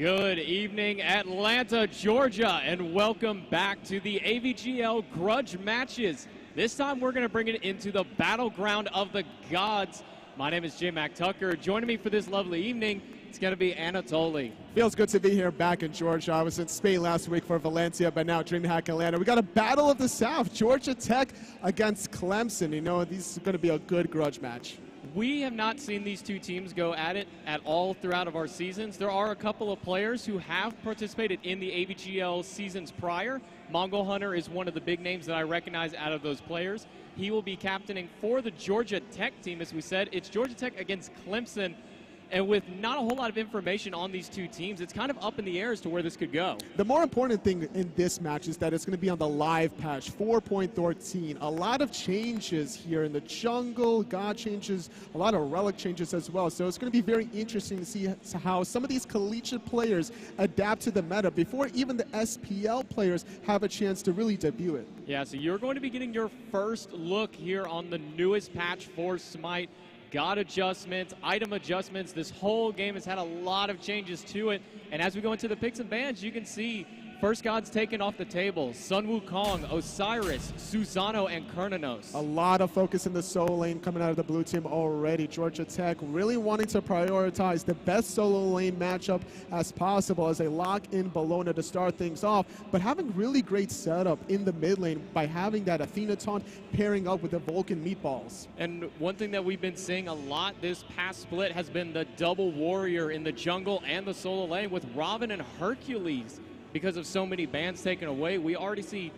Good evening, Atlanta, Georgia, and welcome back to the AVGL Grudge matches. This time we're going to bring it into the battleground of the gods. My name is Dreamhack Tucker. Joining me for this lovely evening, it's going to be Anatoly. Feels good to be here back in Georgia. I was in Spain last week for Valencia, but now Dreamhack Atlanta. We got a battle of the South, Georgia Tech against Clemson. You know, this is going to be a good Grudge match. We have not seen these two teams go at it at all throughout of our seasons. There are a couple of players who have participated in the AVGL seasons prior. Mongol Hunter is one of the big names that I recognize out of those players. He will be captaining for the Georgia Tech team, as we said. It's Georgia Tech against Clemson. And with not a whole lot of information on these two teams, it's kind of up in the air as to where this could go. The more important thing in this match is that it's going to be on the live patch, 4.13. A lot of changes here in the jungle, god changes, a lot of relic changes as well. So it's going to be very interesting to see how some of these collegiate players adapt to the meta before even the SPL players have a chance to really debut it. Yeah, so you're going to be getting your first look here on the newest patch for Smite. God adjustments, item adjustments. This whole game has had a lot of changes to it. And as we go into the picks and bans, you can see first gods taken off the table. Sun Wukong, Osiris, Susano, and Kernanos. A lot of focus in the solo lane coming out of the blue team already. Georgia Tech really wanting to prioritize the best solo lane matchup as possible as they lock in Bologna to start things off, but having really great setup in the mid lane by having that Athena taunt pairing up with the Vulcan meatballs. And one thing that we've been seeing a lot this past split has been the double warrior in the jungle and the solo lane with Robin and Hercules. Because of so many bans taken away, we already see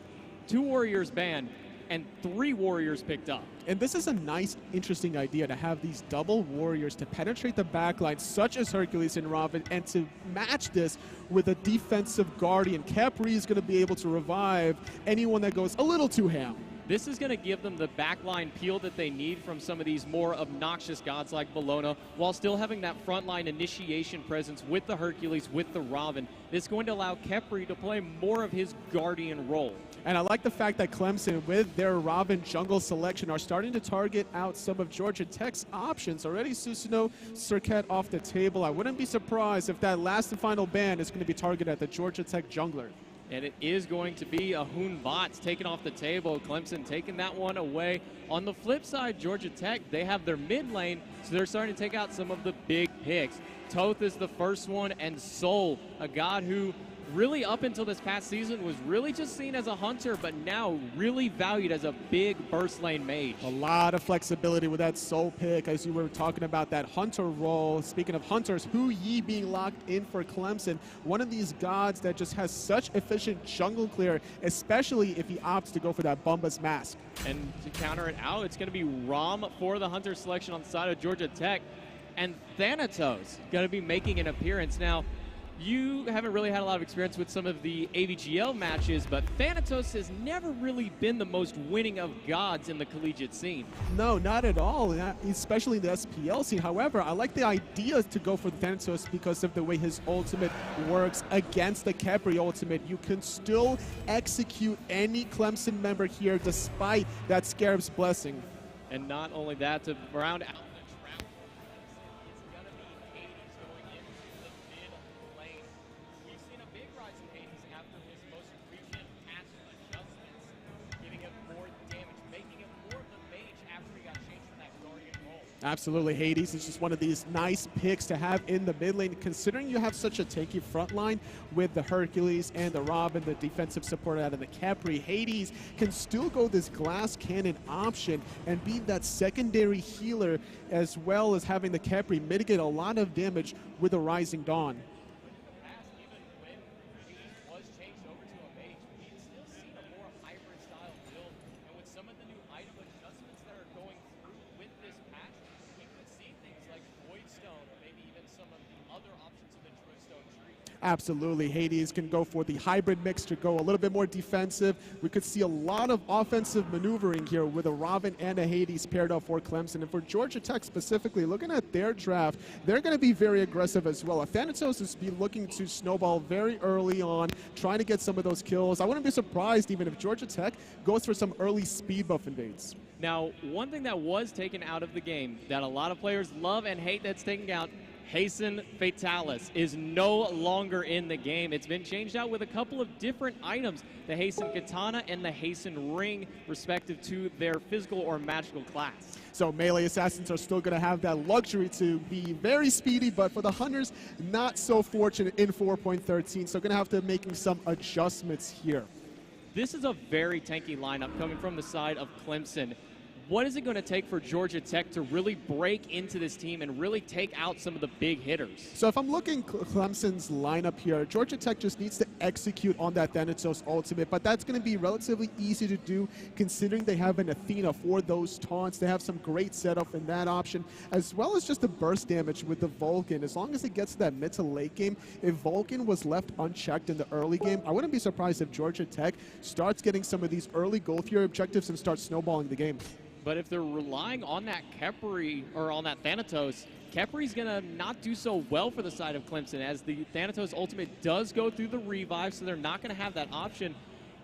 2 warriors banned and 3 warriors picked up. And this is a nice, interesting idea to have these double warriors to penetrate the backline, such as Hercules and Robin, and to match this with a defensive guardian. Capri is going to be able to revive anyone that goes a little too ham. This is going to give them the backline peel that they need from some of these more obnoxious gods like Bologna, while still having that frontline initiation presence with the Hercules, with the Robin. It's going to allow Kepri to play more of his guardian role. And I like the fact that Clemson, with their Robin jungle selection, are starting to target out some of Georgia Tech's options. Already Susano, Circuit off the table. I wouldn't be surprised if that last and final ban is going to be targeted at the Georgia Tech jungler. And it is going to be a Hoon Bots taken off the table. Clemson taking that one away. On the flip side, Georgia Tech, they have their mid lane, so they're starting to take out some of the big picks. Toth is the first one, and Soul, a god who really up until this past season was really just seen as a hunter, but now really valued as a big burst lane mage. A lot of flexibility with that Soul pick, as you were talking about that hunter role. Speaking of hunters, Hu Yi being locked in for Clemson, one of these gods that just has such efficient jungle clear, especially if he opts to go for that Bumba's Mask. And to counter it out, it's going to be Rom for the hunter selection on the side of Georgia Tech, and Thanatos going to be making an appearance. Now, you haven't really had a lot of experience with some of the AVGL matches, but Thanatos has never really been the most winning of gods in the collegiate scene. No, not at all, especially in the SPL scene. However, I like the idea to go for Thanatos because of the way his ultimate works against the Kepri ultimate. You can still execute any Clemson member here despite that Scarab's Blessing. And not only that, to round out Absolutely, Hades is just one of these nice picks to have in the mid lane, considering you have such a tanky front line with the Hercules and the Robin, the defensive support out of the Capri. Hades can still go this glass cannon option and be that secondary healer, as well as having the Capri mitigate a lot of damage with the Rising Dawn. Absolutely, Hades can go for the hybrid mix to go a little bit more defensive. We could see a lot of offensive maneuvering here with a Robin and a Hades paired up for Clemson. And for Georgia Tech specifically, looking at their draft, they're going to be very aggressive as well. Thanatos is looking to snowball very early on, trying to get some of those kills. I wouldn't be surprised even if Georgia Tech goes for some early speed buff invades. Now, one thing that was taken out of the game that a lot of players love and hate that's taken out Hasten Fatalis is no longer in the game. It's been changed out with a couple of different items, the Hasten Katana and the Hasten Ring, respective to their physical or magical class. So melee assassins are still going to have that luxury to be very speedy, but for the hunters, not so fortunate in 4.13, so going to have to making some adjustments here. This is a very tanky lineup coming from the side of Clemson. What is it going to take for Georgia Tech to really break into this team and really take out some of the big hitters? So if I'm looking Clemson's lineup here, Georgia Tech just needs to execute on that Thanatos ultimate, but that's going to be relatively easy to do considering they have an Athena for those taunts. They have some great setup in that option, as well as just the burst damage with the Vulcan. As long as it gets to that mid to late game, if Vulcan was left unchecked in the early game, I wouldn't be surprised if Georgia Tech starts getting some of these early goal tier objectives and starts snowballing the game. But if they're relying on that Khepri, or on that Thanatos, Khepri's going to not do so well for the side of Clemson, as the Thanatos ultimate does go through the revive, so they're not going to have that option.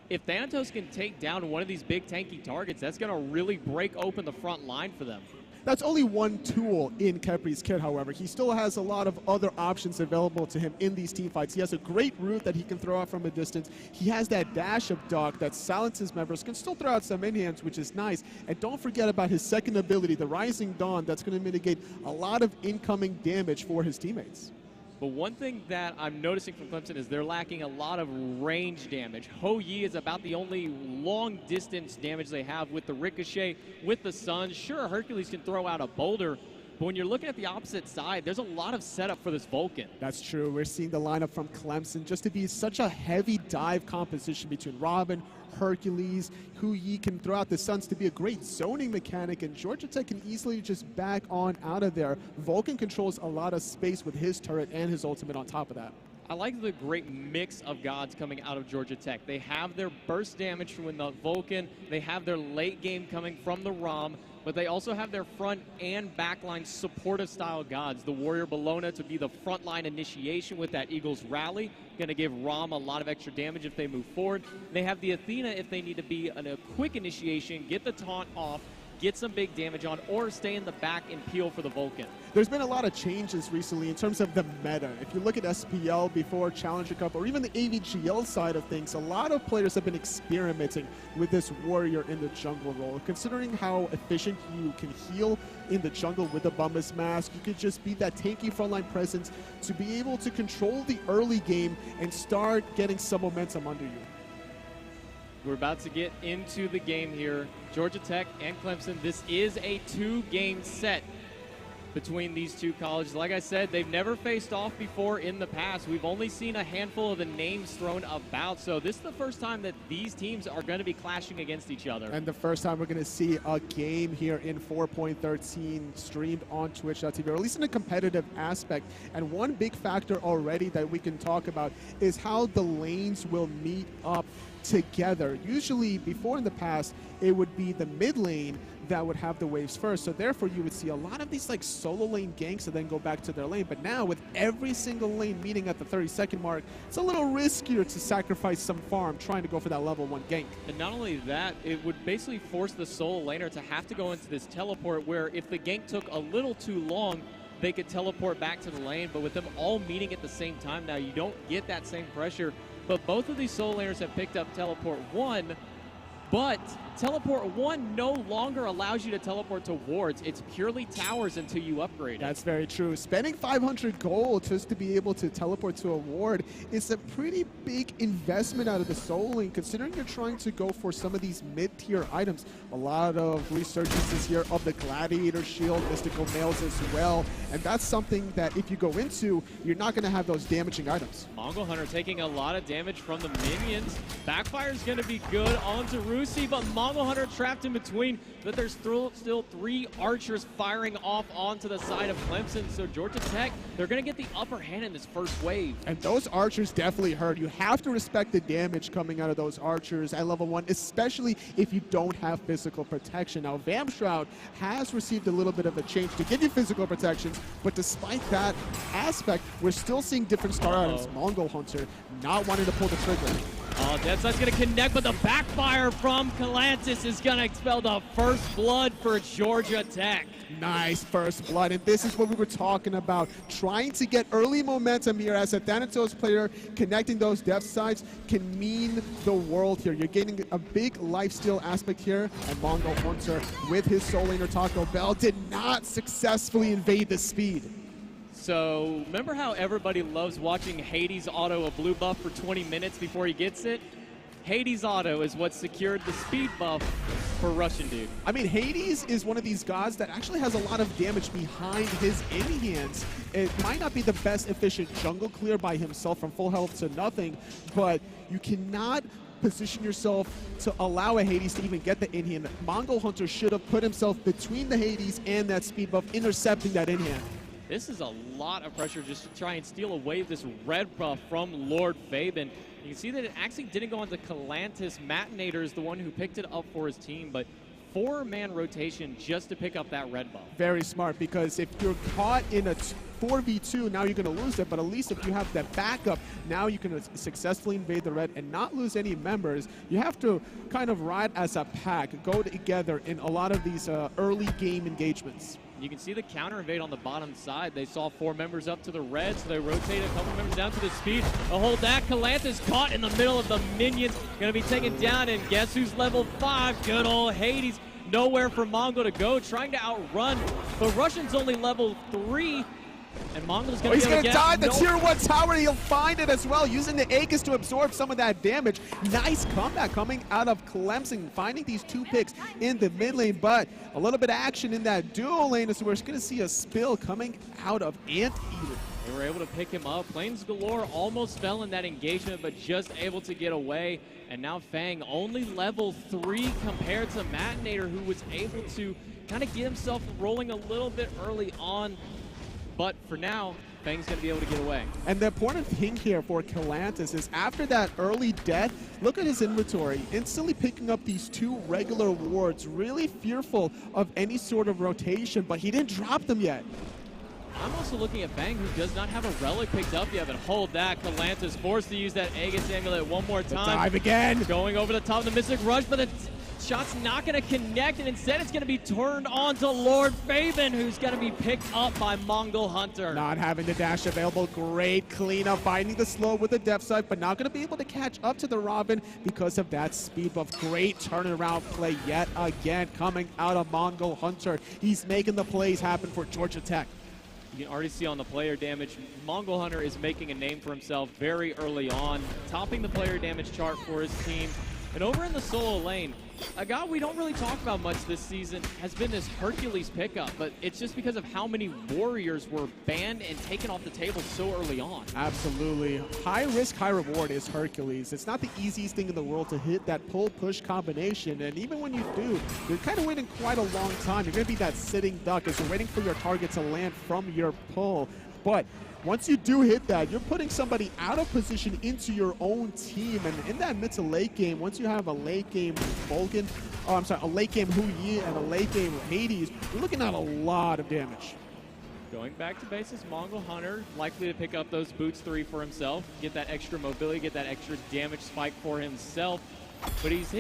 If Thanatos can take down one of these big tanky targets, that's going to really break open the front line for them. That's only one tool in Khepri's kit, however. He still has a lot of other options available to him in these team fights. He has a great root that he can throw out from a distance. He has that dash of Duck that silences members, can still throw out some minions, which is nice. And don't forget about his second ability, the Rising Dawn, that's going to mitigate a lot of incoming damage for his teammates. But one thing that I'm noticing from Clemson is they're lacking a lot of range damage. Ho Yi is about the only long-distance damage they have with the Ricochet, with the Sun. Sure, Hercules can throw out a boulder, but when you're looking at the opposite side, there's a lot of setup for this Vulcan. That's true. We're seeing the lineup from Clemson just to be such a heavy dive composition between Robin, Hercules, Hu Yi can throw out the Suns to be a great zoning mechanic, and Georgia Tech can easily just back on out of there. Vulcan controls a lot of space with his turret and his ultimate on top of that. I like the great mix of gods coming out of Georgia Tech. They have their burst damage from the Vulcan, they have their late game coming from the Rom, but they also have their front and backline supportive style gods. The Warrior Bologna to be the frontline initiation with that Eagles rally, going to give Rom a lot of extra damage if they move forward. They have the Athena if they need to be a quick initiation, get the taunt off, get some big damage on, or stay in the back and peel for the Vulcan. There's been a lot of changes recently in terms of the meta. If you look at SPL before Challenger Cup, or even the AVGL side of things, a lot of players have been experimenting with this warrior in the jungle role. Considering how efficient you can heal in the jungle with the Bumbus Mask, you could just be that tanky frontline presence to be able to control the early game and start getting some momentum under you. We're about to get into the game here. Georgia Tech and Clemson. This is a two-game set between these two colleges. Like I said, they've never faced off before in the past. We've only seen a handful of the names thrown about, so this is the first time that these teams are going to be clashing against each other. And the first time we're going to see a game here in 4.13 streamed on Twitch.tv, or at least in a competitive aspect. And one big factor already that we can talk about is how the lanes will meet up together. Usually before in the past, it would be the mid lane that would have the waves first. So therefore you would see a lot of these like solo lane ganks and then go back to their lane. But now with every single lane meeting at the 30-second mark, it's a little riskier to sacrifice some farm trying to go for that level 1 gank. And not only that, it would basically force the solo laner to have to go into this teleport where if the gank took a little too long, they could teleport back to the lane. But with them all meeting at the same time now, you don't get that same pressure. But both of these solo laners have picked up Teleport 1, but Teleport 1 no longer allows you to teleport to wards. It's purely towers until you upgrade it. That's very true. Spending 500 gold just to be able to teleport to a ward is a pretty big investment out of the solo lane, considering you're trying to go for some of these mid-tier items. A lot of resurgences here of the Gladiator Shield, Mystical Nails as well, and that's something that if you go into, you're not going to have those damaging items. Mongol Hunter taking a lot of damage from the minions. Backfire's going to be good onto Rusi, but Mongol Hunter trapped in between, but there's still 3 archers firing off onto the side of Clemson. So Georgia Tech, they're going to get the upper hand in this first wave. And those archers definitely hurt. You have to respect the damage coming out of those archers at level 1, especially if you don't have physical protection. Now, Vam Shroud has received a little bit of a change to give you physical protections, but despite that aspect, we're still seeing different star items. Mongol Hunter not wanting to pull the trigger. Oh, Deadside's going to connect, but the backfire from Galantis is going to expel the first blood for Georgia Tech. Nice first blood, and this is what we were talking about. Trying to get early momentum here as a Thanatos player, connecting those depth sides can mean the world here. You're getting a big lifesteal aspect here, and Mongo Hunter with his soul laner Taco Bell did not successfully invade the speed. So remember how everybody loves watching Hades auto a blue buff for 20 minutes before he gets it? Hades auto is what secured the speed buff for Russian Dude. I mean, Hades is one of these gods that actually has a lot of damage behind his in-hands. It might not be the best efficient jungle clear by himself from full health to nothing, but you cannot position yourself to allow a Hades to even get the in-hand. Mongol Hunter should have put himself between the Hades and that speed buff, intercepting that in-hand. This is a lot of pressure just to try and steal away this red buff from Lord Fabian. You can see that it actually didn't go onto Galantis. Matinator is the one who picked it up for his team, but 4-man rotation just to pick up that red buff. Very smart, because if you're caught in a 4v2, now you're going to lose it, but at least if you have that backup, now you can successfully invade the red and not lose any members. You have to kind of ride as a pack, go together in a lot of these early game engagements. You can see the counter invade on the bottom side. They saw 4 members up to the red, so they rotated a couple members down to the speed. Hold that. Galantis caught in the middle of the minions. Going to be taken down, and guess who's level 5? Good old Hades. Nowhere for Mongo to go, trying to outrun. But Russian's only level 3. And Mongo's going to he's going to die the tier 1 tower. He'll find it as well, using the Aegis to absorb some of that damage. Nice comeback coming out of Clemson, finding these 2 picks in the mid lane, but a little bit of action in that dual lane is where we're going to see a spill coming out of Anteater. They were able to pick him up. Flames Galore almost fell in that engagement, but just able to get away. And now Fang only level 3 compared to Matinator, who was able to kind of get himself rolling a little bit early on. But for now, Fang's going to be able to get away. And the important thing here for Galantis is after that early death, look at his inventory. Instantly picking up these 2 regular wards, really fearful of any sort of rotation, but he didn't drop them yet. I'm also looking at Fang, who does not have a relic picked up yet, but hold that. Galantis forced to use that Aegis Amulet one more time. The dive again. Going over the top of the Mystic Rush, but the shot's not going to connect, and instead it's going to be turned on to Lord Fabian, who's going to be picked up by Mongol Hunter. Not having the dash available. Great cleanup, finding the slow with the depth side, but not going to be able to catch up to the Robin because of that speed buff. Great turnaround play yet again coming out of Mongol Hunter. He's making the plays happen for Georgia Tech. You can already see on the player damage, Mongol Hunter is making a name for himself very early on, topping the player damage chart for his team. And over in the solo lane, a guy we don't really talk about much this season has been this Hercules pickup, but it's just because of how many warriors were banned and taken off the table so early on. Absolutely. High risk, high reward is Hercules. It's not the easiest thing in the world to hit that pull-push combination, and even when you do, you're kind of waiting quite a long time. You're going to be that sitting duck as you're waiting for your target to land from your pull. But once you do hit that, you're putting somebody out of position into your own team. And in that mid to late game, once you have a late game Vulcan, a late game Hu Yi and a late game Hades, you're looking at a lot of damage. Going back to bases, Mongol Hunter likely to pick up those boots 3 for himself, get that extra mobility, get that extra damage spike for himself. But he's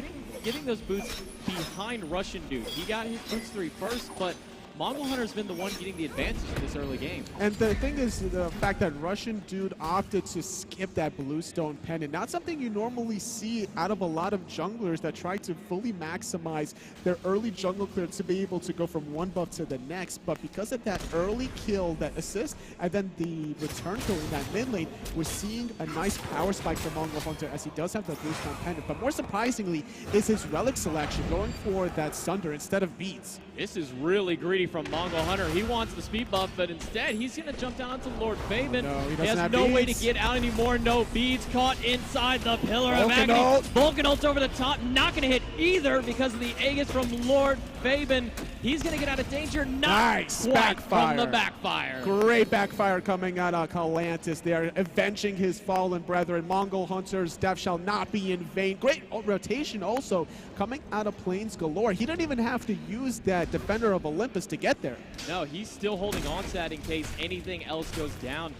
getting those boots behind Russian Dude. He got his boots 3 first, but Mongol Hunter's been the one getting the advantage in this early game. And the thing is the fact that Russian Dude opted to skip that Bluestone Pendant. Not something you normally see out of a lot of junglers that try to fully maximize their early jungle clear to be able to go from one buff to the next. But because of that early kill, that assist, and then the return kill in that mid lane, we're seeing a nice power spike for Mongol Hunter as he does have that Bluestone Pendant. But more surprisingly is his relic selection, going for that Sunder instead of beads. This is really greedy from Mongol Hunter. He wants the speed buff, but instead he's going to jump down onto Lord Fabian. No, he has no way to get out anymore. No beads, caught inside the Pillar of Agony. Vulcan ult over the top, not going to hit either because of the Aegis from Lord Fabian. He's going to get out of danger. Nice backfire from the backfire. Great backfire coming out of Galantis there, avenging his fallen brethren. Mongol Hunter's death shall not be in vain. Great rotation also coming out of Plains Galore. He didn't even have to use that Defender of Olympus to get there. No, he's still holding on to that in case anything else goes down.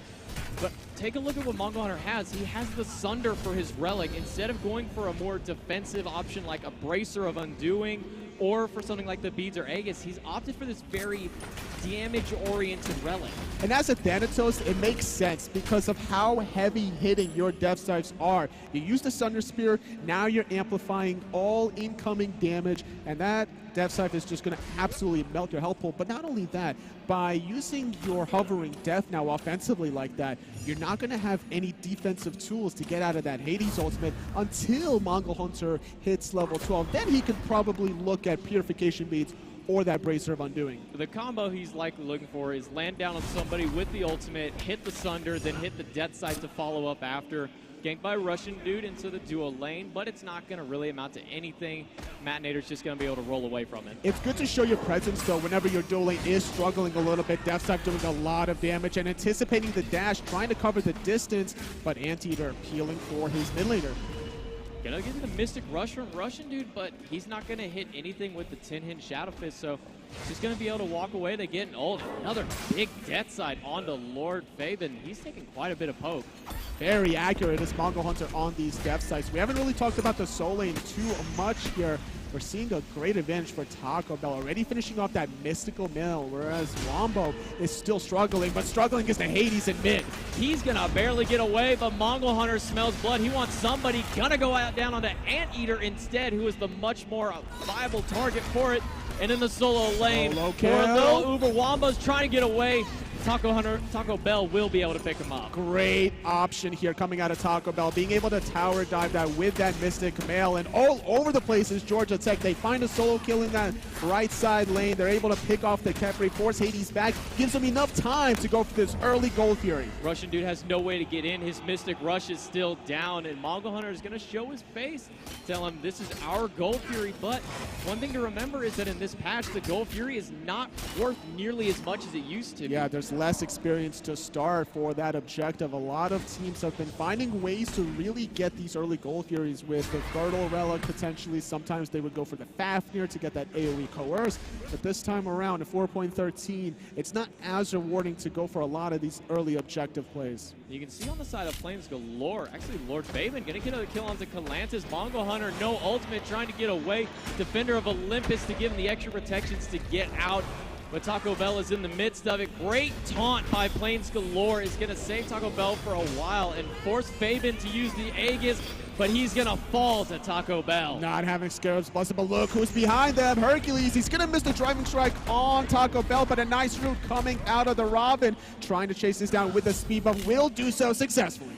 But take a look at what Mongol Hunter has. He has the Sunder for his relic. Instead of going for a more defensive option like a Bracer of Undoing or for something like the Beads or Aegis, he's opted for this very damage-oriented relic. And as a Thanatos, it makes sense because of how heavy hitting your Death Dives are. You use the Sunder Spear, now you're amplifying all incoming damage, and that Death Dive is just going to absolutely melt your health pool. But not only that, by using your hovering Death now offensively like that, you're not going to have any defensive tools to get out of that Hades ultimate until Mongol Hunter hits level 12. Then he could probably look at Purification Beads or that Bracer of Undoing. The combo he's likely looking for is land down on somebody with the ultimate, hit the Sunder, then hit the Death Sight to follow up after. Ganked by Russian Dude into the dual lane, but it's not going to really amount to anything. Matinator's just going to be able to roll away from it. It's good to show your presence, though, whenever your dual lane is struggling a little bit. Death Dive doing a lot of damage and anticipating the dash, trying to cover the distance, but Anteater peeling for his mid laner. Gonna get the Mystic Rush from Russian Dude, but he's not gonna hit anything with the 10-hit Shadow Fist, so he's gonna be able to walk away. They get an ult. Another big Death Side onto Lord Fabian. He's taking quite a bit of poke. Very accurate is Mongol Hunter on these Death Sights. We haven't really talked about the Soul Lane too much here. We're seeing a great advantage for Taco Bell, already finishing off that Mystical Mill, whereas Wombo is still struggling, but struggling against the Hades in mid. He's gonna barely get away, but Mongol Hunter smells blood. He wants somebody, gonna go out down on the Anteater instead, who is the much more viable target for it. And in the solo lane, little Uber Wombo's trying to get away. Taco Bell will be able to pick him up. Great option here coming out of Taco Bell, being able to tower dive that with that Mystic Mail, and all over the place is Georgia Tech. They find a solo kill in that right side lane. They're able to pick off the Kefri, force Hades back, gives them enough time to go for this early Gold Fury. Russian Dude has no way to get in. His Mystic Rush is still down, and Mongol Hunter is going to show his face, tell him this is our Gold Fury. But one thing to remember is that in this patch, the Gold Fury is not worth nearly as much as it used to. Yeah, there's less experience to start for that objective. A lot of teams have been finding ways to really get these early Gold Furies with the Girdle Relic potentially. Sometimes they would go for the Fafnir to get that AoE Coerce, but this time around at 4.13, it's not as rewarding to go for a lot of these early objective plays. You can see on the side of Flames Galore, actually Lord Fabian gonna get another kill onto Calantis. Mongol Hunter, no ultimate, trying to get away. Defender of Olympus to give him the extra protections to get out. But Taco Bell is in the midst of it. Great taunt by Plains Galore is going to save Taco Bell for a while and force Fabian to use the Aegis, but he's going to fall to Taco Bell. Not having Scarabs busted, but look who's behind them. Hercules, he's going to miss the driving strike on Taco Bell, but a nice route coming out of the Robin, trying to chase this down with a speed bump, will do so successfully.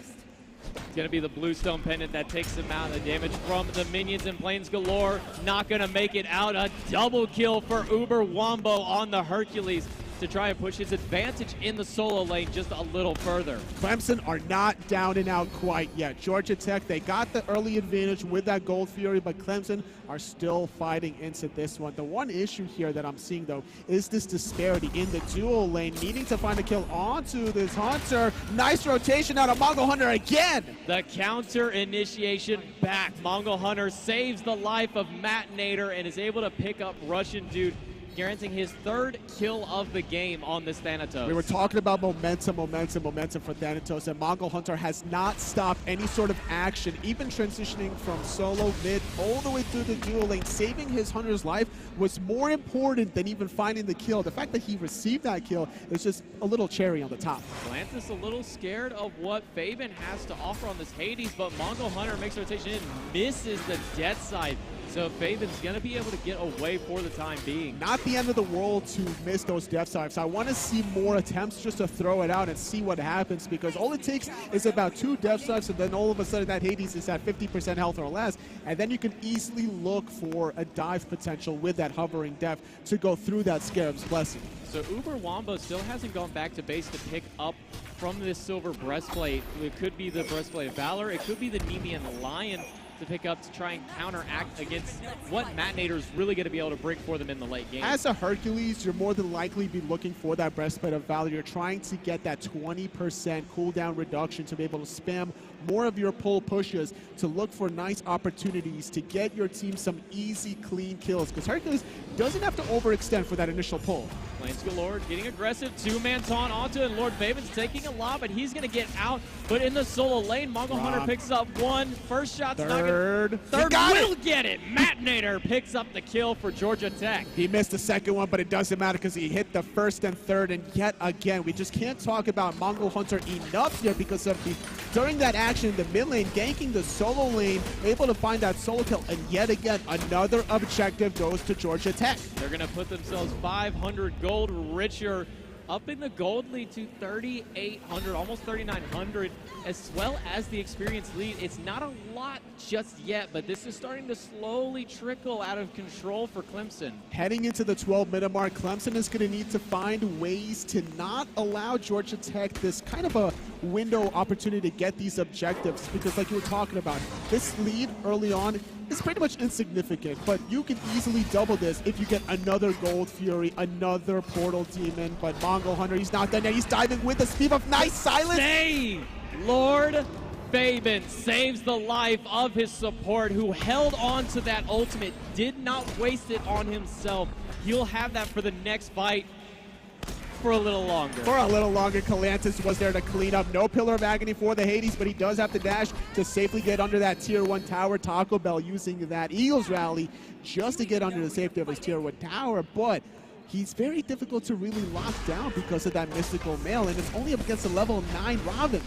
It's going to be the Bluestone Pendant that takes him out. The damage from the minions in Plains Galore. Not going to make it out. A double kill for Uber Wombo on the Hercules to try and push his advantage in the solo lane just a little further. Clemson are not down and out quite yet. Georgia Tech, they got the early advantage with that Gold Fury, but Clemson are still fighting into this one. The one issue here that I'm seeing, though, is this disparity in the dual lane, needing to find a kill onto this Hunter. Nice rotation out of Mongol Hunter again. The counter initiation back. Mongol Hunter saves the life of Matinator and is able to pick up Russian Dude, guaranteeing his third kill of the game on this Thanatos. We were talking about momentum for Thanatos, and Mongol Hunter has not stopped any sort of action, even transitioning from solo mid all the way through the dual lane. Saving his Hunter's life was more important than even finding the kill. The fact that he received that kill is just a little cherry on the top. Atlantis a little scared of what Fabian has to offer on this Hades, but Mongol Hunter makes a rotation in, misses the Death Side. So Fabian's going to be able to get away for the time being. Not the end of the world to miss those Death Sides. I want to see more attempts just to throw it out and see what happens, because all it takes is about 2 Death Sides, and then all of a sudden that Hades is at 50% health or less, and then you can easily look for a dive potential with that hovering Death to go through that Scarab's Blessing. So Uber Wombo still hasn't gone back to base to pick up from this silver breastplate. It could be the Breastplate of Valor. It could be the Nemean Lion to pick up to try and counteract against what Matinator is really going to be able to bring for them in the late game. As a Hercules, you're more than likely be looking for that Breastplate of Valor. You're trying to get that 20% cooldown reduction to be able to spam more of your pull pushes to look for nice opportunities to get your team some easy, clean kills, because Hercules doesn't have to overextend for that initial pull. Lance Galore getting aggressive, two-man taunt onto, and Lord Faven's taking a lot, but he's going to get out. But in the solo lane, Mongol Hunter picks up one. First shot's not Third will get it. Matinator picks up the kill for Georgia Tech. He missed the second one, but it doesn't matter because he hit the first and third. And yet again, we just can't talk about Mongol Hunter enough here because of during that action, the mid lane ganking the solo lane, able to find that solo kill. And yet again, another objective goes to Georgia Tech. They're going to put themselves 500 gold richer, up in the gold lead to 3,800, almost 3,900, as well as the experience lead. It's not a lot just yet, but this is starting to slowly trickle out of control for Clemson. Heading into the 12-minute mark, Clemson is going to need to find ways to not allow Georgia Tech this kind of a window opportunity to get these objectives, because like you were talking about, this lead early on is pretty much insignificant, but you can easily double this if you get another Gold Fury, another Portal Demon. But Mongol Hunter, he's not done yet. He's diving with the speed of nice silence. Save! Lord Faven saves the life of his support, who held on to that ultimate, did not waste it on himself. He'll have that for the next fight. For a little longer. Calantis was there to clean up. No Pillar of Agony for the Hades, but he does have to dash to safely get under that Tier 1 tower. Taco Bell using that Eagles rally just to get under the safety of his Tier 1 tower, but he's very difficult to really lock down because of that mystical mail, and it's only up against a level 9 Robin.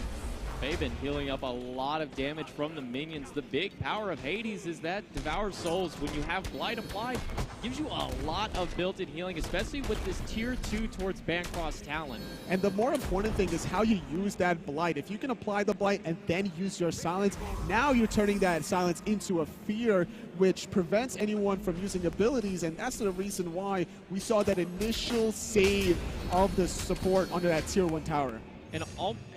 Faven healing up a lot of damage from the minions. The big power of Hades is that Devour Souls, when you have Blight applied, gives you a lot of built-in healing, especially with this Tier 2 towards Bancross talent. And the more important thing is how you use that Blight. If you can apply the Blight and then use your silence, now you're turning that silence into a fear, which prevents anyone from using abilities, and that's the reason why we saw that initial save of the support under that Tier 1 tower.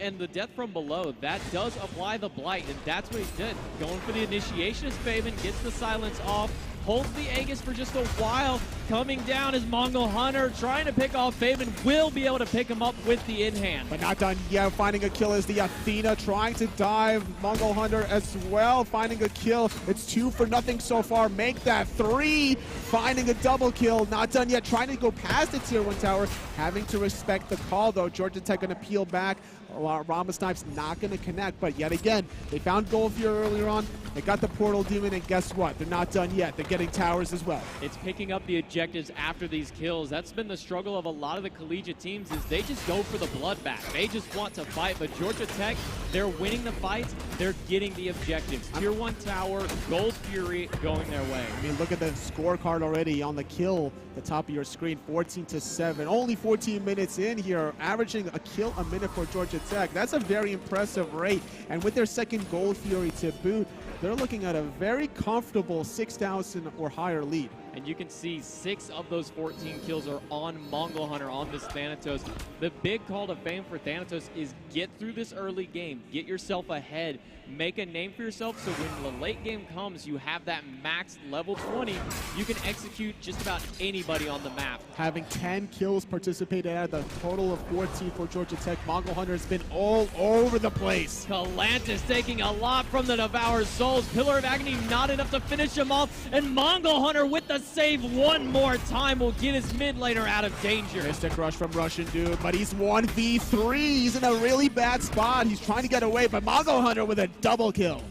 And the Death from Below, that does apply the Blight, and that's what he did. Going for the initiation as Faven gets the silence off, holds the Aegis for just a while. Coming down is Mongol Hunter, trying to pick off Faven, will be able to pick him up with the in-hand. But not done yet. Finding a kill is the Athena, trying to dive. Mongol Hunter as well, finding a kill. It's 2 for nothing so far. Make that 3. Finding a double kill. Not done yet. Trying to go past the Tier 1 tower. Having to respect the call, though. Georgia Tech going to peel back. Rama Snipes not going to connect, but yet again, they found Gold Fury earlier on. They got the Portal Demon, and guess what? They're not done yet. They're getting towers as well. It's picking up the objectives after these kills. That's been the struggle of a lot of the collegiate teams, is they just go for the bloodbath. They just want to fight, but Georgia Tech, they're winning the fights. They're getting the objectives. Tier 1 tower, Gold Fury going their way. I mean, look at the scorecard already on the kill, the top of your screen, 14-7. Only 14 minutes in here, averaging a kill a minute for Georgia Tech. That's a very impressive rate. And with their second Gold Fury to boot, they're looking at a very comfortable 6,000 or higher lead. And you can see 6 of those 14 kills are on Mongol Hunter, on this Thanatos. The big call to fame for Thanatos is get through this early game, get yourself ahead, make a name for yourself, so when the late game comes, you have that max level 20, you can execute just about anybody on the map. Having 10 kills participated out of the total of 14 for Georgia Tech, Mongol Hunter has been all over the place. Calantis taking a lot from the Devour Souls. Pillar of Agony not enough to finish him off, and Mongol Hunter with the save one more time will get his mid laner out of danger. Mystic Rush from Russian Dude, but he's 1v3. He's in a really bad spot. He's trying to get away, but Mongol Hunter with a double kill.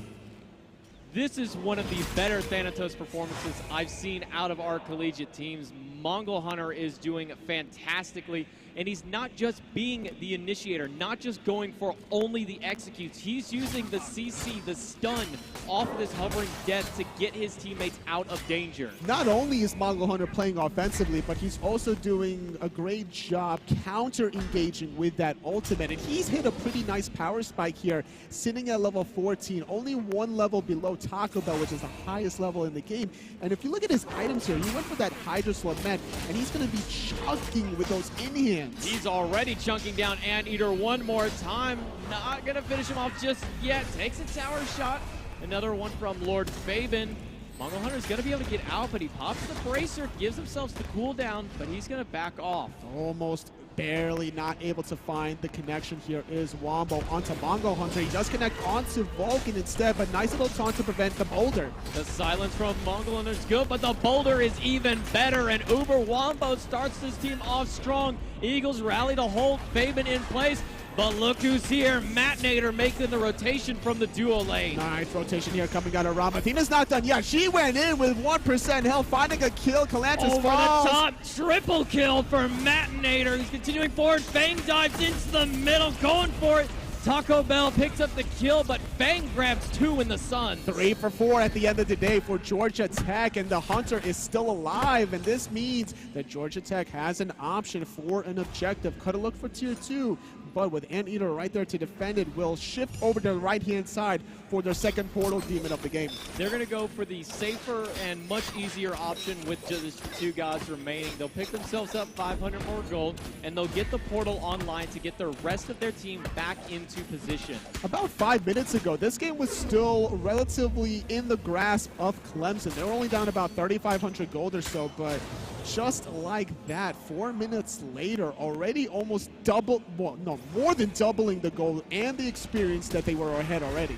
This is one of the better Thanatos performances I've seen out of our collegiate teams. Mongol Hunter is doing fantastically, and he's not just being the initiator, not just going for only the executes. He's using the CC, the stun, off of this hovering death to get his teammates out of danger. Not only is Mongol Hunter playing offensively, but he's also doing a great job counter-engaging with that ultimate, and he's hit a pretty nice power spike here, sitting at level 14, only 1 level below Taco Bell, which is the highest level in the game. And if you look at his items here, he went for that Hydra's Lament, and he's going to be chunking with those in-hands. He's already chunking down Anteater one more time. Not going to finish him off just yet. Takes a tower shot. Another one from Lord Faven. Mongol Hunter's going to be able to get out, but he pops the bracer, gives himself the cooldown, but he's going to back off. Almost barely not able to find the connection here is Wombo onto Mongo Hunter. He does connect onto Vulcan instead, but nice little taunt to prevent the boulder. The silence from Mongol Hunter's good, but the boulder is even better, and Uber Wombo starts this team off strong. Eagles rally to hold Fabian in place, but look who's here. Matinator making the rotation from the duo lane. Nice rotation here coming out of Rama. Athena's not done yet. She went in with 1% health, finding a kill. Calantis Over falls. the top, triple kill for Matinator. He's continuing forward. Fang dives into the middle, going for it. Taco Bell picks up the kill, but Fang grabs 2 in the sun. 3 for 4 at the end of the day for Georgia Tech, and the Hunter is still alive, and this means that Georgia Tech has an option for an objective. Could have looked for tier 2, but with Anteater right there to defend it, will shift over to the right-hand side for their second portal demon of the game. They're going to go for the safer and much easier option with just 2 guys remaining. They'll pick themselves up 500 more gold, and they'll get the portal online to get the rest of their team back into position. About 5 minutes ago, this game was still relatively in the grasp of Clemson. They were only down about 3,500 gold or so, but just like that, 4 minutes later, already almost double, well, no, more than doubling the gold and the experience that they were ahead already.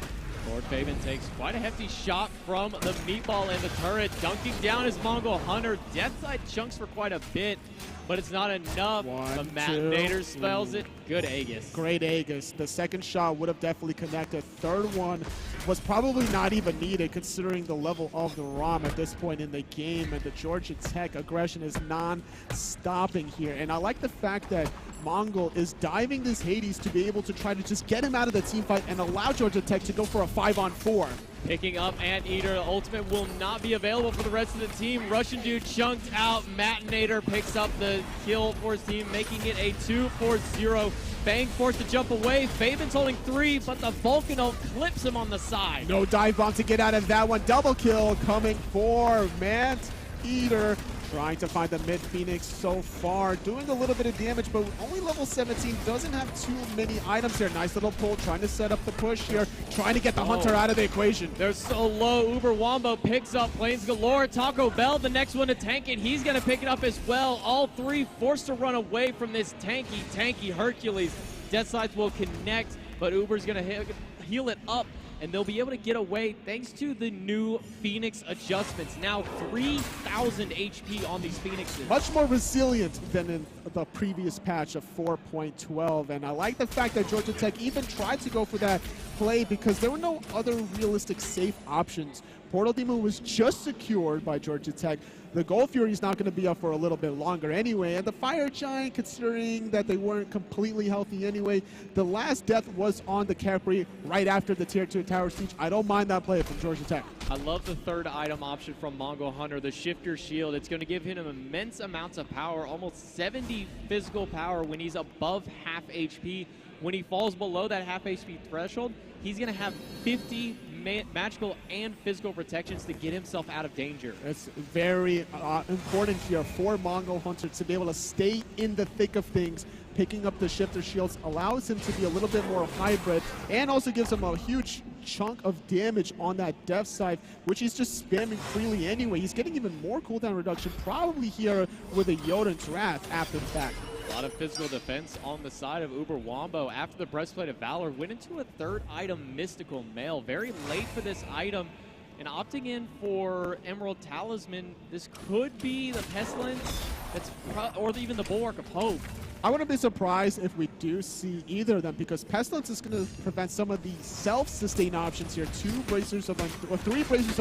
Lord Fabian takes quite a hefty shot from the meatball and the turret. Dunking down his Mongol Hunter. Deathside chunks for quite a bit, but it's not enough. The Matinator spells it. Good Aegis. Great Aegis. The second shot would have definitely connected. Third one was probably not even needed considering the level of the ROM at this point in the game, and the Georgia Tech aggression is non-stopping here. And I like the fact that Mongol is diving this Hades to be able to try to just get him out of the team fight and allow Georgia Tech to go for a 5-on-4. Picking up Anteater. The ultimate will not be available for the rest of the team. Russian dude chunked out. Matinator picks up the kill for his team, making it a 2-4-0. Fang forced to jump away. Fabian's holding 3, but the Vulcano clips him on the side. No dive bomb to get out of that one. Double kill coming for Manteater. Trying to find the mid Phoenix so far, doing a little bit of damage, but only level 17, doesn't have too many items here. Nice little pull, trying to set up the push here, trying to get the Hunter out of the equation. They're so low. Uber Wombo picks up Plains Galore. Taco Bell, the next one to tank it. He's going to pick it up as well. All 3 forced to run away from this tanky Hercules. Deathsides will connect, but Uber's going to heal it up, and they'll be able to get away thanks to the new Phoenix adjustments. Now 3,000 HP on these Phoenixes. Much more resilient than in the previous patch of 4.12. And I like the fact that Georgia Tech even tried to go for that play because there were no other realistic safe options. Portal Demon was just secured by Georgia Tech. The Gold Fury is not going to be up for a little bit longer anyway, and the Fire Giant, considering that they weren't completely healthy anyway, the last death was on the Capri right after the Tier 2 Tower Siege. I don't mind that play from Georgia Tech. I love the third item option from Mongol Hunter, the Shifter Shield. It's going to give him immense amounts of power, almost 70 physical power when he's above half HP. When he falls below that half HP threshold, he's going to have 50 magical and physical protections to get himself out of danger. It's very important here for Mongol Hunter to be able to stay in the thick of things. Picking up the Shifter Shields allows him to be a little bit more hybrid and also gives him a huge chunk of damage on that death side, which he's just spamming freely anyway. He's getting even more cooldown reduction probably here with a Yoden's Wrath after the fact. A lot of physical defense on the side of Uber Wombo after the Breastplate of Valor. Went into a third item, Mystical Mail. Very late for this item, and opting in for Emerald Talisman. This could be the Pestilence, or even the Bulwark of Hope. I wouldn't be surprised if we do see either of them because Pestilence is going to prevent some of the self-sustain options here. 3 Bracers of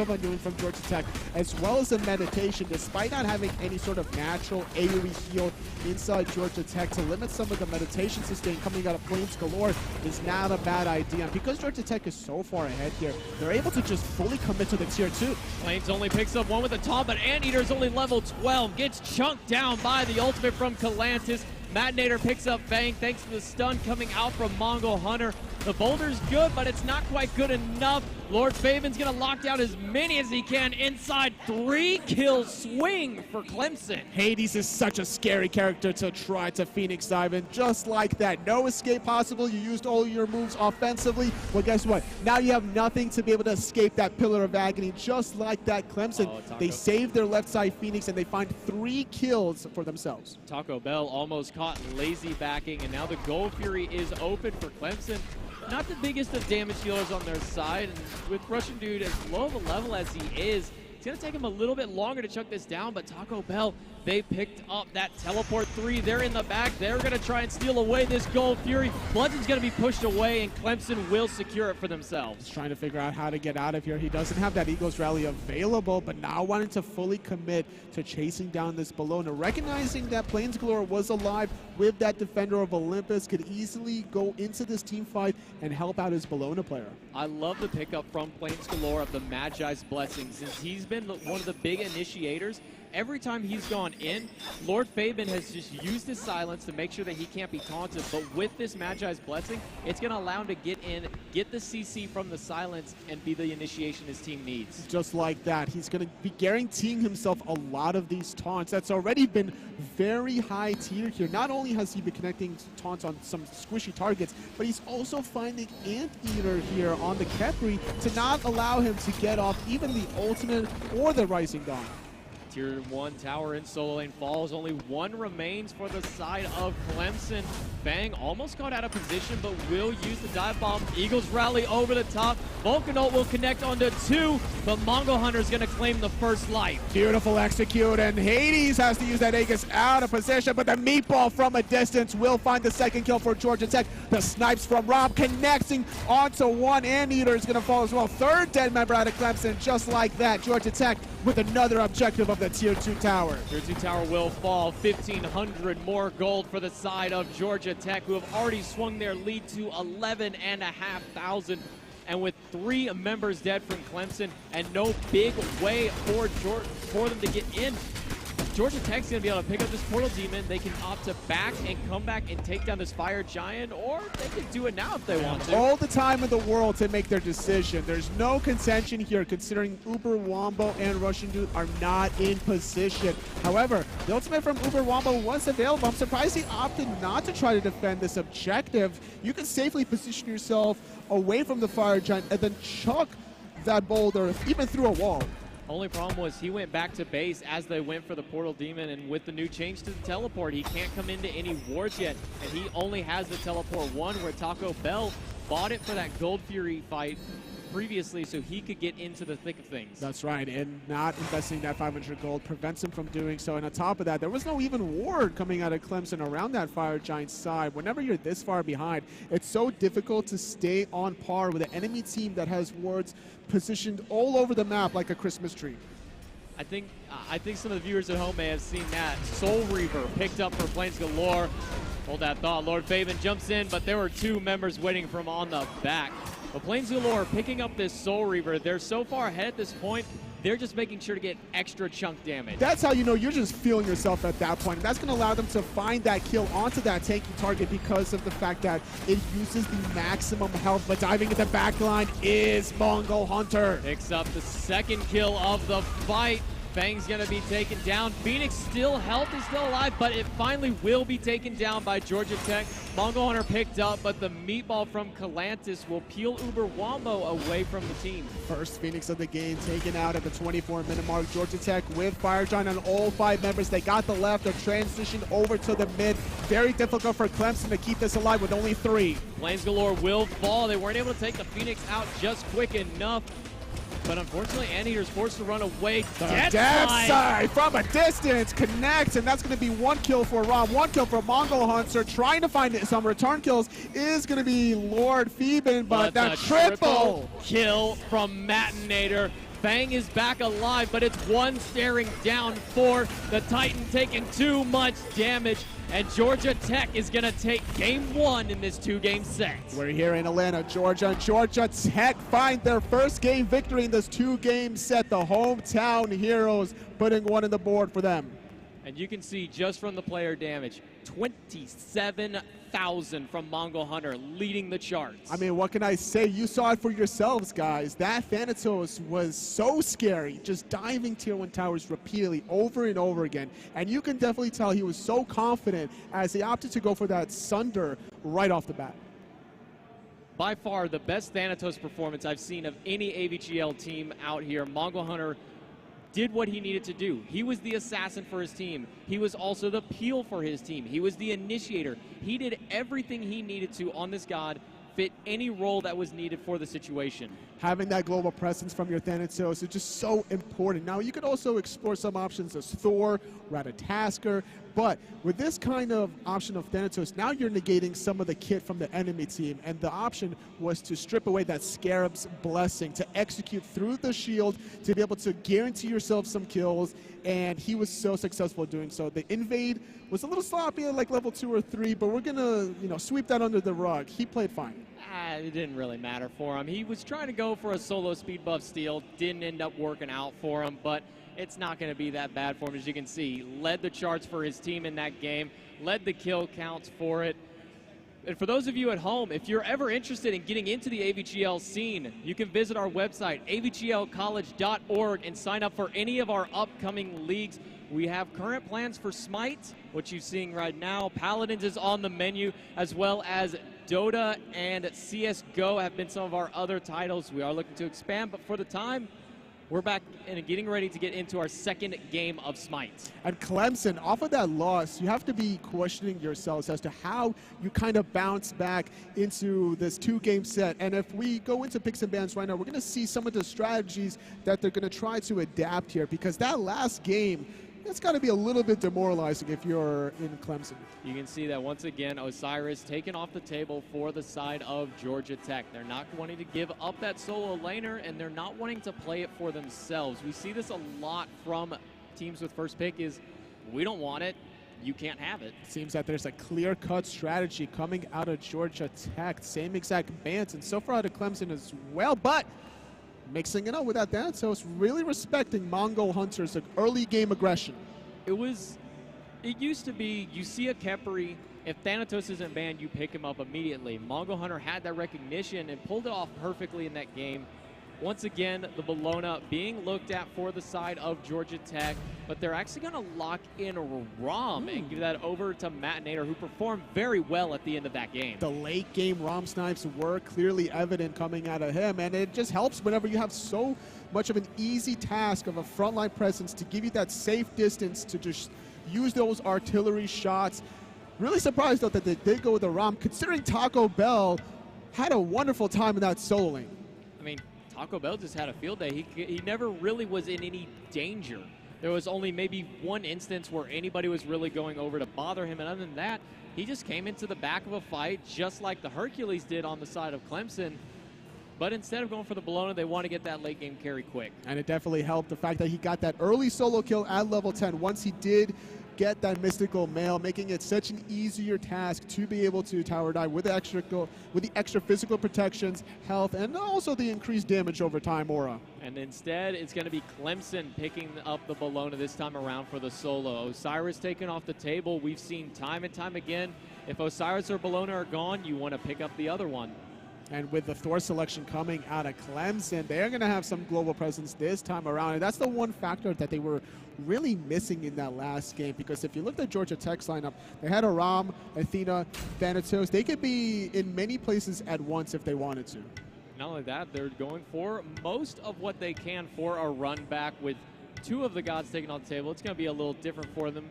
Undoing from Georgia Tech, as well as a Meditation, despite not having any sort of natural AoE heal inside Georgia Tech. To limit some of the Meditation sustain coming out of Plains Galore is not a bad idea. And because Georgia Tech is so far ahead here, they're able to just fully commit to the Tier 2. Plains only picks up 1 with the taunt, but Anteater's only level 12. Gets chunked down by the ultimate from Calantis. Matinator picks up Fang thanks to the stun coming out from Mongol Hunter. The boulder's good, but it's not quite good enough. Lord Fabian's going to lock down as many as he can inside. 3-kill swing for Clemson. Hades is such a scary character to try to Phoenix dive in. Just like that. No escape possible. You used all your moves offensively. Well, guess what? Now you have nothing to be able to escape that Pillar of Agony. Just like that, Clemson, they save their left side Phoenix, and they find 3 kills for themselves. Taco Bell almost caught lazy backing, and now the Gold Fury is open for Clemson. Not the biggest of damage dealers on their side, and with Russian Dude as low of a level as he is, it's going to take him a little bit longer to chuck this down, but Taco Bell, they picked up that teleport 3. They're in the back. They're going to try and steal away this Gold Fury. Bludgeon's going to be pushed away, and Clemson will secure it for themselves. He's trying to figure out how to get out of here. He doesn't have that Eagles rally available, but now wanting to fully commit to chasing down this Bologna. Recognizing that Plains Galore was alive with that Defender of Olympus, could easily go into this team fight and help out his Bologna player. I love the pickup from Plains Galore of the Magi's Blessing, since he's been one of the big initiators. Every time he's gone in, Lord Fabian has just used his silence to make sure that he can't be taunted. But with this Magi's Blessing, it's going to allow him to get in, get the CC from the silence, and be the initiation his team needs. Just like that. He's going to be guaranteeing himself a lot of these taunts. That's already been very high tier here. Not only has he been connecting taunts on some squishy targets, but he's also finding Anteater here on the Khepri to not allow him to get off even the ultimate or the Rising Dawn. Tier 1 tower in solo lane falls. Only one remains for the side of Clemson. Fang almost got out of position, but will use the dive bomb. Eagles rally over the top. Volcanolt will connect onto 2, but Mongol Hunter is going to claim the first life. Beautiful execute, and Hades has to use that Aegis out of position, but the meatball from a distance will find the second kill for Georgia Tech. The snipes from Rob connecting onto 1. Anteater is going to fall as well. Third dead member out of Clemson, just like that. Georgia Tech with another objective of the Tier 2 tower. Tier 2 tower will fall. 1,500 more gold for the side of Georgia Tech, who have already swung their lead to 11,500. And with 3 members dead from Clemson and no big way for them to get in, Georgia Tech's going to be able to pick up this Portal Demon. They can opt to back and come back and take down this Fire Giant, or they can do it now if they want to. All the time in the world to make their decision. There's no contention here, considering Uber Wombo and Russian Dude are not in position. However, the ultimate from Uber Wombo was available. I'm surprised he opted not to try to defend this objective. You can safely position yourself away from the Fire Giant and then chuck that boulder even through a wall. Only problem was he went back to base as they went for the Portal Demon, and with the new change to the teleport, he can't come into any wards yet, and he only has the teleport 1, where Taco Bell bought it for that Gold Fury fight previously so he could get into the thick of things. That's right, and not investing that 500 gold prevents him from doing so. And on top of that, there was no even ward coming out of Clemson around that Fire Giant side. Whenever you're this far behind, it's so difficult to stay on par with an enemy team that has wards positioned all over the map like a Christmas tree. I think some of the viewers at home may have seen that. Soul Reaver picked up for Plains Galore. Hold that thought. Lord Fabian jumps in, but there were 2 members waiting for him on the back. But Plains Galore picking up this Soul Reaver. They're so far ahead at this point, they're just making sure to get extra chunk damage. That's how you know you're just feeling yourself at that point. And that's going to allow them to find that kill onto that tanky target because of the fact that it uses the maximum health. But diving in the back line is Mongol Hunter. Picks up the second kill of the fight. Fang's going to be taken down. Phoenix health is still alive, but it finally will be taken down by Georgia Tech. Mongol Hunter picked up, but the meatball from Calantis will peel Uber Wombo away from the team. First Phoenix of the game taken out at the 24-minute mark. Georgia Tech with Fire Giant on all 5 members. They got the left. They're transitioned over to the mid. Very difficult for Clemson to keep this alive with only 3. Plains Galore will fall. They weren't able to take the Phoenix out just quick enough. But unfortunately, Anteater's forced to run away. Dead side from a distance connects, and that's going to be 1 kill for Rob, 1 kill for Mongol Hunter. Trying to find some return kills is going to be Lord Fabian, but that triple kill from Matinator. Fang is back alive, but it's 1 staring down for the Titan, taking too much damage. And Georgia Tech is going to take game 1 in this 2-game set. We're here in Atlanta, Georgia. Georgia Tech find their first game victory in this 2-game set. The hometown heroes putting 1 on the board for them. And you can see just from the player damage, 27,000 from Mongol Hunter leading the charts. I mean, what can I say? You saw it for yourselves, guys. That Thanatos was so scary, just diving Tier 1 towers repeatedly over and over again. And you can definitely tell he was so confident as he opted to go for that Sunder right off the bat. By far the best Thanatos performance I've seen of any AVGL team out here. Mongol Hunter did what he needed to do. He was the assassin for his team. He was also the peel for his team. He was the initiator. He did everything he needed to on this god, fit any role that was needed for the situation. Having that global presence from your Thanatos is just so important. Now, you could also explore some options as Thor, Ratatasker, but with this kind of option of Thanatos, now you're negating some of the kit from the enemy team, and the option was to strip away that Scarab's Blessing, to execute through the shield, to be able to guarantee yourself some kills, and he was so successful doing so. The invade was a little sloppy at like level 2 or 3, but we're gonna, sweep that under the rug. He played fine. It didn't really matter for him. He was trying to go for a solo speed buff steal, didn't end up working out for him, but it's not going to be that bad for him. As you can see, led the charts for his team in that game, led the kill counts for it. And for those of you at home, if you're ever interested in getting into the AVGL scene, you can visit our website, avglcollege.org, and sign up for any of our upcoming leagues. We have current plans for Smite, which you're seeing right now. Paladins is on the menu, as well as Dota and CSGO have been some of our other titles. We are looking to expand, but for the time, we're back and getting ready to get into our second game of Smite. And Clemson, off of that loss, you have to be questioning yourselves as to how you kind of bounce back into this 2-game set. And if we go into picks and bans right now, we're going to see some of the strategies that they're going to try to adapt here, because that last game, it's got to be a little bit demoralizing if you're in Clemson. You can see that once again, Osiris taken off the table for the side of Georgia Tech. They're not wanting to give up that solo laner, and they're not wanting to play it for themselves. We see this a lot from teams with first pick is, we don't want it, you can't have it. Seems that there's a clear-cut strategy coming out of Georgia Tech. Same exact bans, and so far out of Clemson as well, but mixing it up with that Thanatos, really respecting Mongol Hunter's early game aggression. It used to be, you see a Khepri, if Thanatos isn't banned, you pick him up immediately. Mongol Hunter had that recognition and pulled it off perfectly in that game. Once again, the Bologna being looked at for the side of Georgia Tech, but they're actually going to lock in Rom and give that over to Matt Nader, who performed very well at the end of that game. The late game Rom snipes were clearly evident coming out of him, and it just helps whenever you have so much of an easy task of a frontline presence to give you that safe distance to just use those artillery shots. Really surprised, though, that they did go with the Rom, considering Taco Bell had a wonderful time in that solo lane. I mean, Taco Bell just had a field day. He never really was in any danger. There was only maybe one instance where anybody was really going over to bother him, and other than that, he just came into the back of a fight just like the Hercules did on the side of Clemson. But instead of going for the Bologna, they want to get that late game carry quick. And it definitely helped the fact that he got that early solo kill at level 10 once he did get that mystical mail, making it such an easier task to be able to tower dive with the extra physical protections, health, and also the increased damage over time aura. And instead, it's going to be Clemson picking up the Bologna this time around for the solo. Osiris taken off the table. We've seen time and time again, if Osiris or Bologna are gone, you want to pick up the other one. And with the Thor selection coming out of Clemson, they're going to have some global presence this time around. And that's the one factor that they were really missing in that last game. Because if you looked at Georgia Tech's lineup, they had a Rom, Athena, Thanatos. They could be in many places at once if they wanted to. Not only that, they're going for most of what they can for a run back with two of the gods taken on the table. It's going to be a little different for them.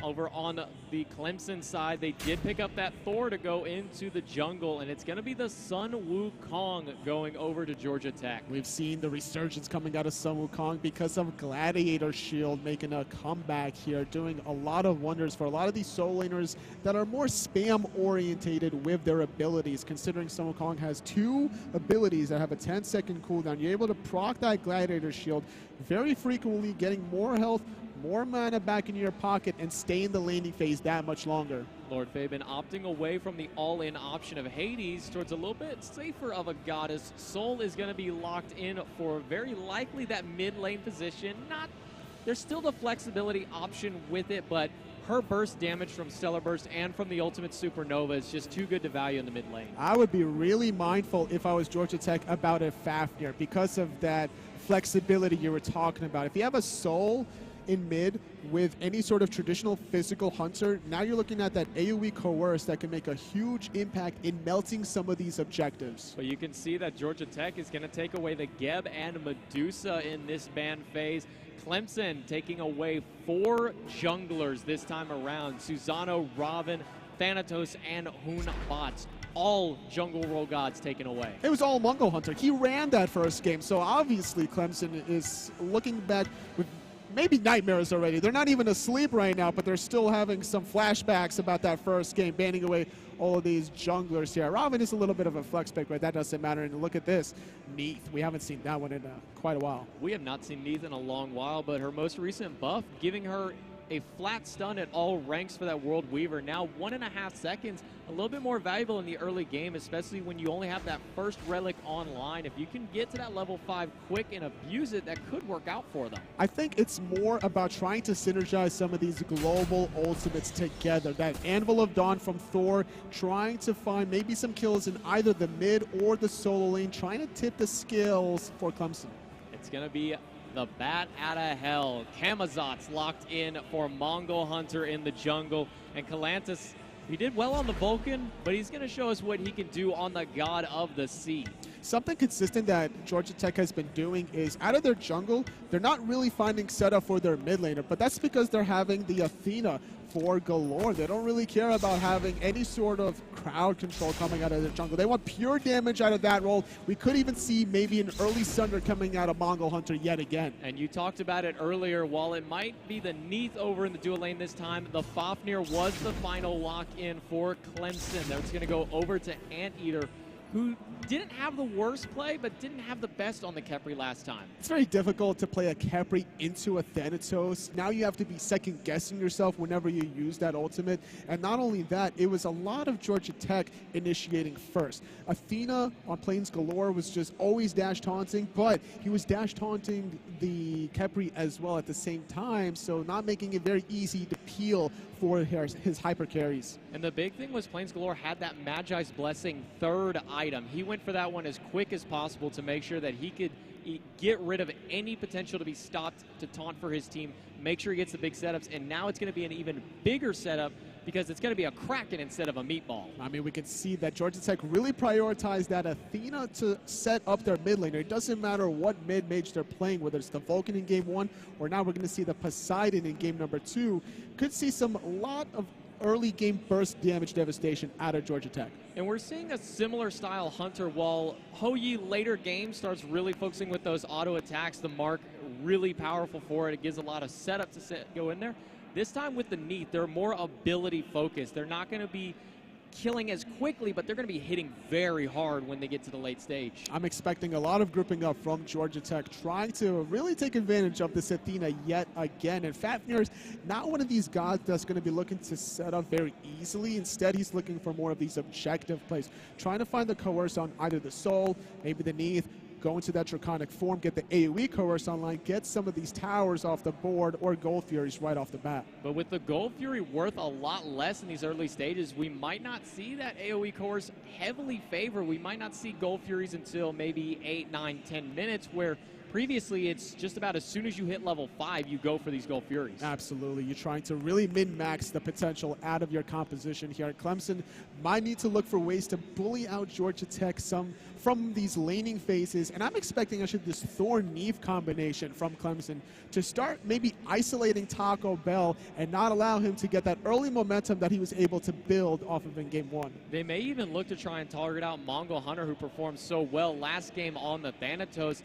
Over on the Clemson side, they did pick up that Thor to go into the jungle, and it's going to be the Sun Wukong going over to Georgia Tech. We've seen the resurgence coming out of Sun Wukong because of Gladiator Shield making a comeback here, doing a lot of wonders for a lot of these solo laners that are more spam-orientated with their abilities, considering Sun Wukong has two abilities that have a 10-second cooldown. You're able to proc that Gladiator Shield very frequently, getting more health, more mana back in your pocket, and stay in the laning phase that much longer. Lord Fabian opting away from the all-in option of Hades towards a little bit safer of a goddess. Soul is going to be locked in for very likely that mid-lane position. There's still the flexibility option with it, but her burst damage from Stellar Burst and from the Ultimate Supernova is just too good to value in the mid lane. I would be really mindful if I was Georgia Tech about a Fafnir because of that flexibility you were talking about. If you have a Soul in mid with any sort of traditional physical hunter, now you're looking at that AoE coerce that can make a huge impact in melting some of these objectives. But you can see that Georgia Tech is going to take away the Geb and Medusa in this ban phase. Clemson taking away 4 junglers this time around. Susano, Robin, Thanatos, and Hoon Bots. All jungle role gods taken away. It was all Mungo Hunter. He ran that first game, so obviously Clemson is looking back with maybe nightmares already. They're not even asleep right now, but they're still having some flashbacks about that first game, banning away all of these junglers here. Robin is a little bit of a flex pick, but that doesn't matter. And look at this, Neath. We haven't seen that one in quite a while. We have not seen Neath in a long while, but her most recent buff giving her a flat stun at all ranks for that World Weaver. Now 1.5 seconds, a little bit more valuable in the early game, especially when you only have that first relic online. If you can get to that level 5 quick and abuse it, that could work out for them. I think it's more about trying to synergize some of these global ultimates together. That Anvil of Dawn from Thor, trying to find maybe some kills in either the mid or the solo lane, trying to tip the scales for Clemson. It's going to be the bat out of hell. Kamazot's locked in for Mongol Hunter in the jungle. And Calantis, he did well on the Vulcan, but he's going to show us what he can do on the God of the Sea. Something consistent that Georgia Tech has been doing is out of their jungle, they're not really finding setup for their mid laner, but that's because they're having the Athena for galore. They don't really care about having any sort of crowd control coming out of their jungle. They want pure damage out of that role. We could even see maybe an early Sunder coming out of Mongol Hunter yet again. And you talked about it earlier. While it might be the Neath over in the dual lane this time, the Fafnir was the final lock-in for Clemson. That's going to go over to Anteater, who didn't have the worst play, but didn't have the best on the Khepri last time. It's very difficult to play a Khepri into a Thanatos. Now you have to be second-guessing yourself whenever you use that ultimate. And not only that, it was a lot of Georgia Tech initiating first. Athena on Plains Galore was just always dash taunting, but he was dash taunting the Khepri as well at the same time, so not making it very easy to peel for his hyper carries. And the big thing was Plains Galore had that Magi's Blessing third item. He went for that one as quick as possible to make sure that he could get rid of any potential to be stopped to taunt for his team, make sure he gets the big setups, and now it's going to be an even bigger setup because it's going to be a Kraken instead of a Meatball. I mean, we can see that Georgia Tech really prioritized that Athena to set up their mid laner. It doesn't matter what mid mage they're playing, whether it's the Vulcan in game 1 or now we're going to see the Poseidon in game number 2. Could see some lot of early game burst damage devastation out of Georgia Tech. And we're seeing a similar style Hunter while Hou-Yi later game starts really focusing with those auto attacks. The Mark really powerful for it. It gives a lot of setup to go in there. This time with the Neath, they're more ability focused. They're not going to be killing as quickly, but they're going to be hitting very hard when they get to the late stage. I'm expecting a lot of grouping up from Georgia Tech, trying to really take advantage of this Athena yet again. And Fafnir's not one of these gods that's going to be looking to set up very easily. Instead, he's looking for more of these objective plays, trying to find the coerce on either the Soul, maybe the Neath, go into that Draconic form, get the AoE coerce online, get some of these towers off the board or Gold Furies right off the bat. But with the Gold Fury worth a lot less in these early stages, we might not see that AoE coerce heavily favor. We might not see Gold Furies until maybe 8, 9, 10 minutes, where previously it's just about as soon as you hit level 5, you go for these Gold Furies. Absolutely. You're trying to really min-max the potential out of your composition here. Clemson might need to look for ways to bully out Georgia Tech some from these laning phases, and I'm expecting actually this Thor-Neve combination from Clemson to start maybe isolating Taco Bell and not allow him to get that early momentum that he was able to build off of in game 1. They may even look to try and target out Mongol Hunter, who performed so well last game on the Thanatos.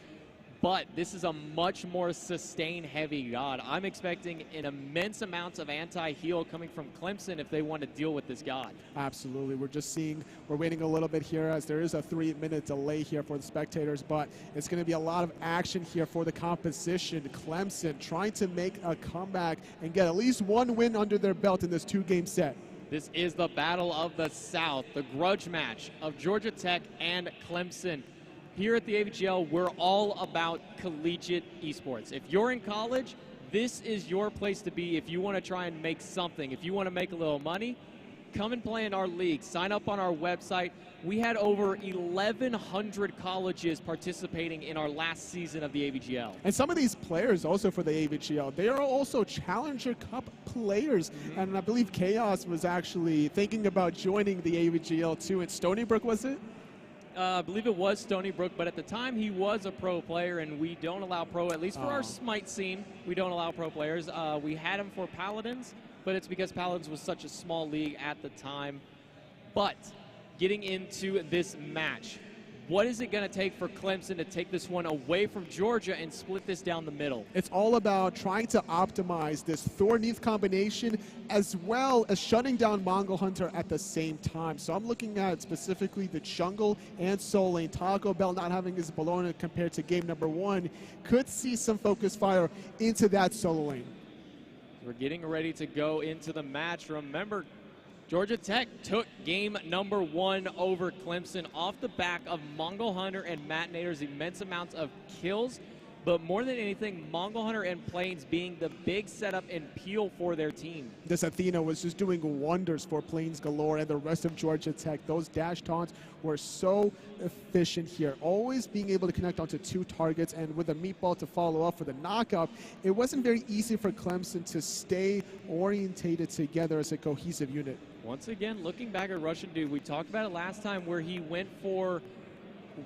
But this is a much more sustain-heavy god. I'm expecting an immense amounts of anti-heal coming from Clemson if they want to deal with this god. Absolutely. We're waiting a little bit here as there is a 3-minute delay here for the spectators, but it's going to be a lot of action here for the composition. Clemson trying to make a comeback and get at least one win under their belt in this 2-game set. This is the Battle of the South, the grudge match of Georgia Tech and Clemson. Here at the AVGL, we're all about collegiate esports. If you're in college, this is your place to be if you want to try and make something. If you want to make a little money, come and play in our league. Sign up on our website. We had over 1,100 colleges participating in our last season of the AVGL. And some of these players also for the AVGL, they are also Challenger Cup players. And I believe Chaos was actually thinking about joining the AVGL too. At Stony Brook, was it? I believe it was Stony Brook, but at the time he was a pro player, and we don't allow pro, at least for our Smite scene, we don't allow pro players. We had him for Paladins, but it's because Paladins was such a small league at the time. But getting into this match, what is it going to take for Clemson to take this one away from Georgia and split this down the middle? It's all about trying to optimize this Thor-Neath combination as well as shutting down Mongol Hunter at the same time. So I'm looking at specifically the jungle and soul lane. Taco Bell not having his Bologna compared to game number 1 could see some focus fire into that solo lane. We're getting ready to go into the match. Remember, Georgia Tech took game number 1 over Clemson off the back of Mongol Hunter and Matt Nader's immense amounts of kills. But more than anything, Mongol Hunter and Plains being the big setup and peel for their team. This Athena was just doing wonders for Plains Galore and the rest of Georgia Tech. Those dash taunts were so efficient here, always being able to connect onto 2 targets, and with a meatball to follow up for the knockout, it wasn't very easy for Clemson to stay orientated together as a cohesive unit. Once again, looking back at Russian Dude, we talked about it last time where he went for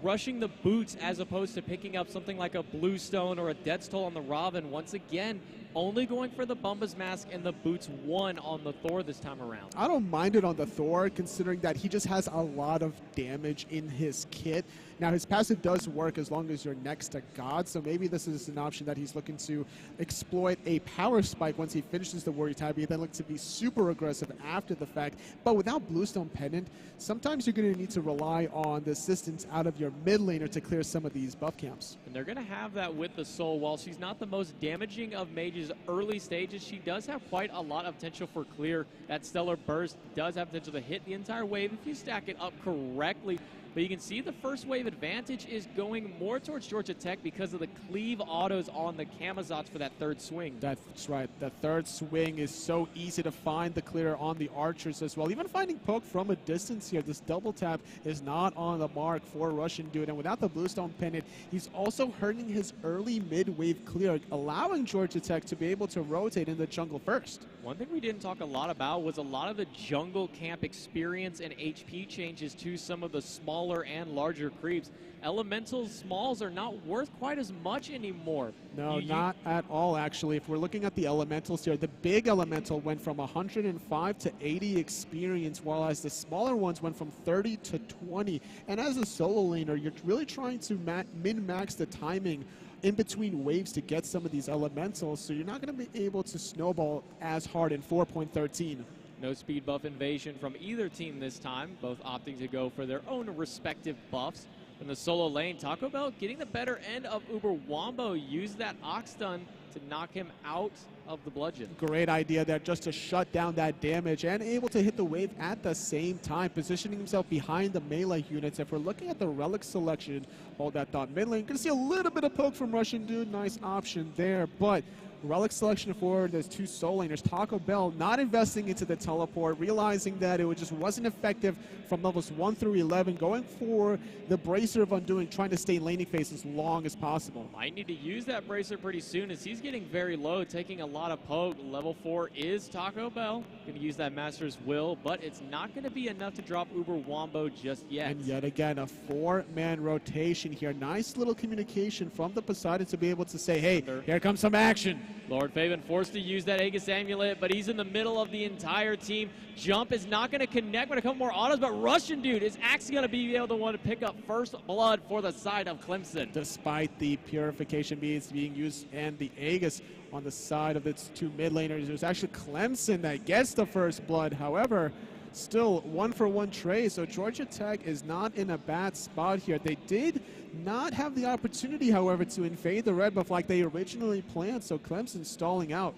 rushing the boots as opposed to picking up something like a Bluestone or a Death's Toll on the Robin. Once again, only going for the Bumba's Mask and the boots 1 on the Thor this time around. I don't mind it on the Thor, considering that he just has a lot of damage in his kit. Now, his passive does work as long as you're next to God, so maybe this is an option that he's looking to exploit a power spike once he finishes the Warrior Tab. He then looks to be super aggressive after the fact. But without Bluestone Pendant, sometimes you're going to need to rely on the assistance out of your mid laner to clear some of these buff camps. And they're going to have that with the Soul. While she's not the most damaging of mages early stages, she does have quite a lot of potential for clear. That Stellar Burst does have potential to hit the entire wave if you stack it up correctly. But you can see the first wave advantage is going more towards Georgia Tech because of the cleave autos on the Camazotz for that third swing. That's right. The third swing is so easy to find the clear on the archers as well. Even finding poke from a distance here, this double tap is not on the mark for Russian Dude. And without the Bluestone Pendant, he's also hurting his early mid-wave clear, allowing Georgia Tech to be able to rotate in the jungle first. One thing we didn't talk a lot about was a lot of the jungle camp experience and HP changes to some of the smaller and larger creeps. Elemental smalls are not worth quite as much anymore. No, not at all, actually. If we're looking at the elementals here, the big elemental went from 105 to 80 experience, while as the smaller ones went from 30 to 20. And as a solo laner, you're really trying to min-max the timing in between waves to get some of these elementals, so you're not going to be able to snowball as hard in 4.13. No speed buff invasion from either team this time, both opting to go for their own respective buffs. In the solo lane, Taco Bell getting the better end of Uber Wombo, used that Ox Stun to knock him out of the bludgeon. Great idea there, just to shut down that damage and able to hit the wave at the same time, positioning himself behind the melee units. If we're looking at the relic selection, hold that thought mid lane, going to see a little bit of poke from Russian Dude, nice option there, but relic selection for those 2 soul laners. Taco Bell not investing into the teleport, realizing that it just wasn't effective from levels 1 through 11, going for the Bracer of Undoing, trying to stay laning phase as long as possible. Might need to use that Bracer pretty soon as he's getting very low, taking a lot of poke. Level 4 is Taco Bell. Going to use that Master's Will, but it's not going to be enough to drop Uber Wombo just yet. And yet again, a 4-man rotation here. Nice little communication from the Poseidon to be able to say, hey, here comes some action. Lord Faven forced to use that Aegis Amulet, but he's in the middle of the entire team. Jump is not going to connect with a couple more autos, but Russian Dude is actually going to be able to want to pick up first blood for the side of Clemson. Despite the purification beads being used and the Aegis on the side of its 2 mid laners, it was actually Clemson that gets the first blood. However, still 1-for-1 trade, so Georgia Tech is not in a bad spot here. They did not have the opportunity, however, to invade the red buff like they originally planned, so Clemson stalling out.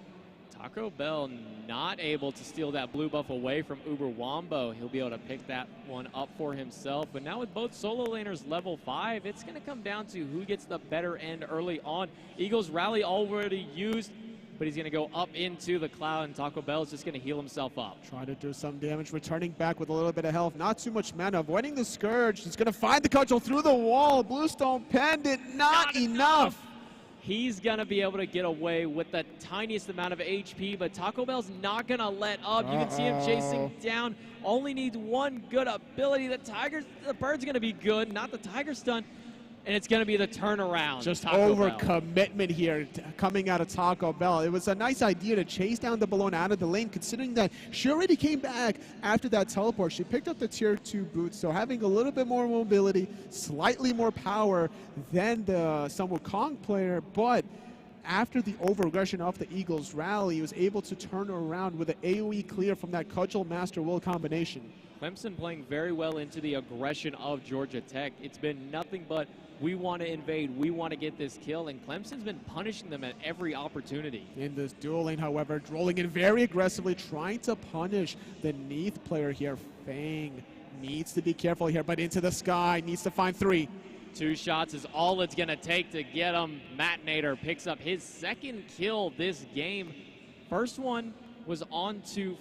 Taco Bell not able to steal that blue buff away from Uber Wombo. He'll be able to pick that one up for himself. But now with both solo laners level 5, it's going to come down to who gets the better end early on. Eagles Rally already used. but he's going to go up into the cloud, and Taco Bell is just going to heal himself up. Trying to do some damage, returning back with a little bit of health. Not too much mana. Avoiding the Scourge. He's going to find the cudgel through the wall. Bluestone Pendant, not enough. He's going to be able to get away with the tiniest amount of HP, but Taco Bell's not going to let up. You can see him chasing down. Only needs one good ability. The Bird's going to be good, not the Tiger Stun. And it's going to be the turnaround. Just Taco over Bell. Commitment here coming out of Taco Bell. It was a nice idea to chase down the balloon out of the lane, considering that she already came back after that teleport. She picked up the tier 2 boots, so having a little bit more mobility, slightly more power than the Sun Wukong player, but after the over-aggression off the Eagles rally, he was able to turn around with an AoE clear from that Cudgel Master Will combination. Clemson playing very well into the aggression of Georgia Tech. It's been nothing but we want to invade, we want to get this kill, and Clemson's been punishing them at every opportunity. In this duel lane, however, rolling in very aggressively, trying to punish the Neath player here. Fang needs to be careful here, but into the sky, needs to find 3. 2 shots is all it's going to take to get him. Matinator picks up his second kill this game. Second one was on to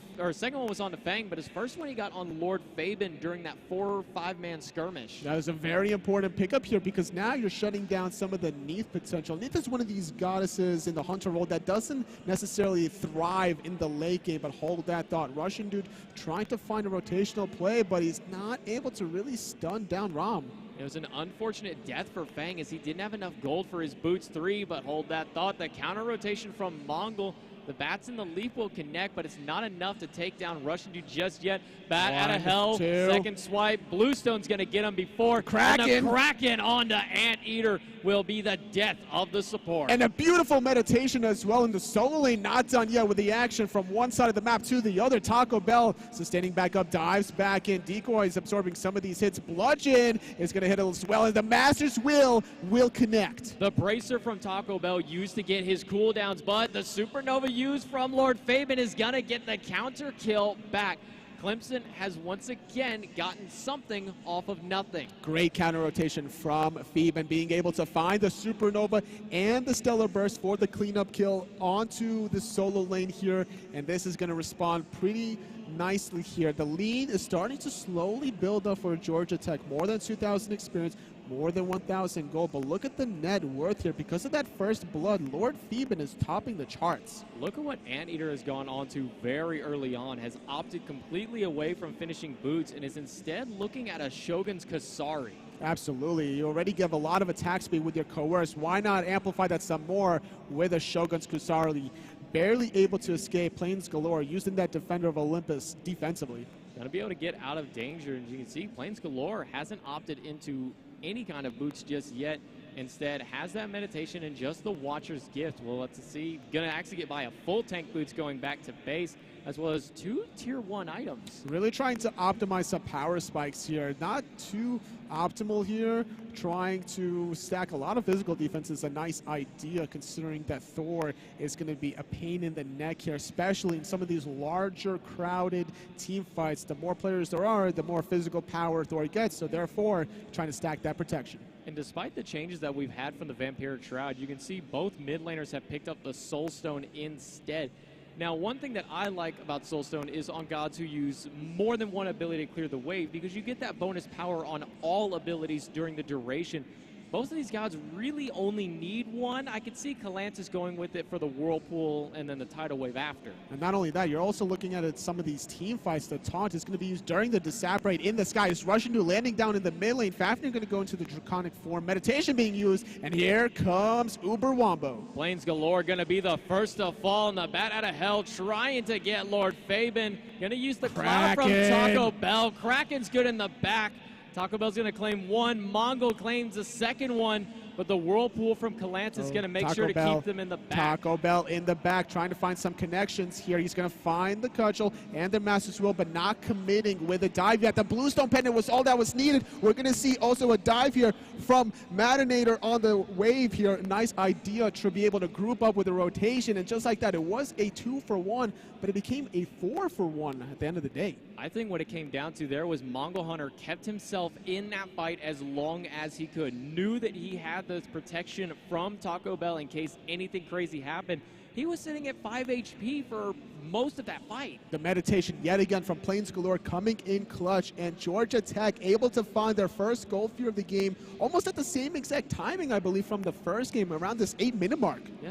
Fang, but his first one he got on Lord Fabian during that 4 or 5-man skirmish. That is a very important pickup here, because now you're shutting down some of the Neath potential. Neath is one of these goddesses in the Hunter role that doesn't necessarily thrive in the late game, but hold that thought. Russian dude trying to find a rotational play, but he's not able to really stun down Rom. It was an unfortunate death for Fang as he didn't have enough gold for his boots 3, but hold that thought. The counter rotation from Mongol. The bats and the leap will connect, but it's not enough to take down Russian dude just yet. Bat out of hell, 2. Second swipe. Bluestone's going to get him before. Kraken. And the Kraken onto Anteater will be the death of the support. And a beautiful meditation as well in the solo lane. Not done yet with the action from one side of the map to the other. Taco Bell sustaining back up, dives back in. Decoys absorbing some of these hits. Bludgeon is going to hit as well, and the Master's will connect. The bracer from Taco Bell used to get his cooldowns, but the supernova used from Lord Fabian is going to get the counter kill back. Clemson has once again gotten something off of nothing. Great counter rotation from Fabian, being able to find the supernova and the stellar burst for the cleanup kill onto the solo lane here, and this is going to respond pretty nicely here. The lead is starting to slowly build up for Georgia Tech. More than 2,000 experience, more than 1,000 gold, but look at the net worth here. Because of that first blood, Lord Fabian is topping the charts. Look at what Anteater has gone on to very early on, has opted completely away from finishing boots and is instead looking at a Shogun's Kasari. Absolutely. You already give a lot of attack speed with your Coerce. Why not amplify that some more with a Shogun's Kusari? Barely able to escape. Plains Galore using that Defender of Olympus defensively. Going to be able to get out of danger. And you can see Plains Galore hasn't opted into any kind of boots just yet. Instead, has that meditation and just the Watcher's Gift. Well, let's see. Going to actually get by a full tank boots going back to base, as well as 2 tier 1 items. Really trying to optimize some power spikes here. Not too optimal here. Trying to stack a lot of physical defense is a nice idea, considering that Thor is going to be a pain in the neck here, especially in some of these larger, crowded team fights. The more players there are, the more physical power Thor gets, so therefore trying to stack that protection. And despite the changes that we've had from the Vampiric Shroud, you can see both mid laners have picked up the Soul Stone instead. Now, one thing that I like about Soulstone is on gods who use more than one ability to clear the wave, because you get that bonus power on all abilities during the duration. Most of these gods really only need one. I could see Calantis going with it for the Whirlpool and then the Tidal Wave after. And not only that, you're also looking at some of these team fights. The taunt is going to be used during the Disabrate in the sky. It's Russian dude landing down in the mid lane. Fafnir going to go into the Draconic form. Meditation being used, and here comes Uber Wombo. Plains Galore going to be the first to fall in the bat out of hell, trying to get Lord Fabian. Going to use the cloud from Taco Bell. Kraken's good in the back. Taco Bell's going to claim one. Mongol claims the second one, but the Whirlpool from Calantis is going to make sure to keep them in the back. Taco Bell in the back, trying to find some connections here. He's going to find the Cudgel and the Master's Will, but not committing with a dive yet. The Bluestone Pendant was all that was needed. We're going to see also a dive here from Matinator on the wave here. Nice idea to be able to group up with a rotation, and just like that, it was a 2-for-1, but it became a 4-for-1 at the end of the day. I think what it came down to there was Mongol Hunter kept himself in that fight as long as he could. Knew that he had the protection from Taco Bell in case anything crazy happened, he was sitting at 5 HP for most of that fight. The meditation yet again from Plains Galore coming in clutch, and Georgia Tech able to find their first goal fear of the game almost at the same exact timing, I believe, from the first game, around this 8-minute mark. Yeah.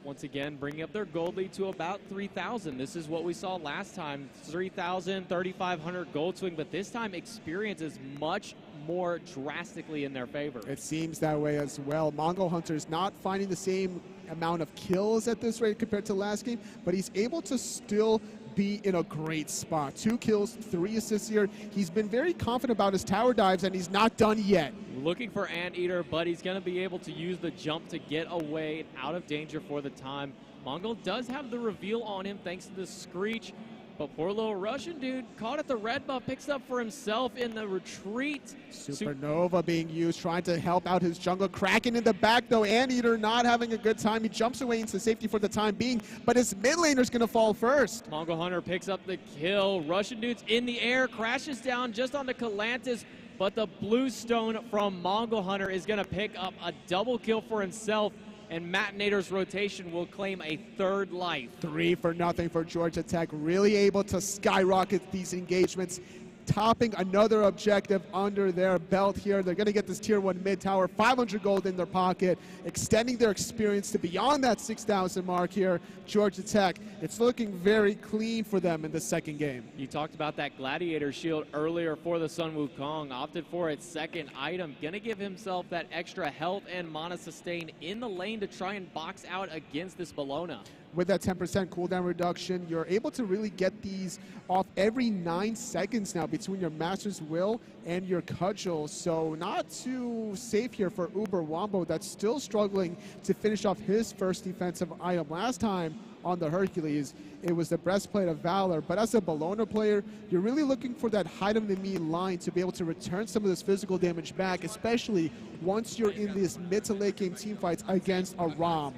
Once again, bringing up their gold lead to about 3,000. This is what we saw last time, 3,000, 3,500 gold swing, but this time experience is much more drastically in their favor. It seems that way as well. Mongol Hunter's not finding the same amount of kills at this rate compared to last game, but he's able to still be in a great spot. 2 kills, 3 assists here. He's been very confident about his tower dives, and he's not done yet. Looking for Anteater, but he's going to be able to use the jump to get away and out of danger for the time. Mongol does have the reveal on him thanks to the Screech, but poor little Russian dude caught at the red buff, picks up for himself in the retreat. Supernova being used, trying to help out his jungle. Kraken in the back, though. Anteater not having a good time. He jumps away into safety for the time being, but his mid laner's going to fall first. Mongol Hunter picks up the kill. Russian dude's in the air, crashes down just on the Calantis, but the blue stone from Mongol Hunter is going to pick up a double kill for himself, and Matinator's rotation will claim a 3rd life. 3-0 for Georgia Tech, really able to skyrocket these engagements, topping another objective under their belt here. They're going to get this tier 1 mid tower, 500 gold in their pocket, extending their experience to beyond that 6,000 mark here. Georgia Tech, it's looking very clean for them in the second game. You talked about that Gladiator shield earlier for the Sun Wukong, opted for its second item, going to give himself that extra health and mana sustain in the lane to try and box out against this Bellona. With that 10% cooldown reduction, you're able to really get these off every 9 seconds now between your Master's Will and your Cudgel. So not too safe here for Uber Wombo, that's still struggling to finish off his first defensive item. Last time on the Hercules, it was the Breastplate of Valor. But as a Bellona player, you're really looking for that hide of the me line to be able to return some of this physical damage back, especially once you're in this mid to late game team fights against a ROM.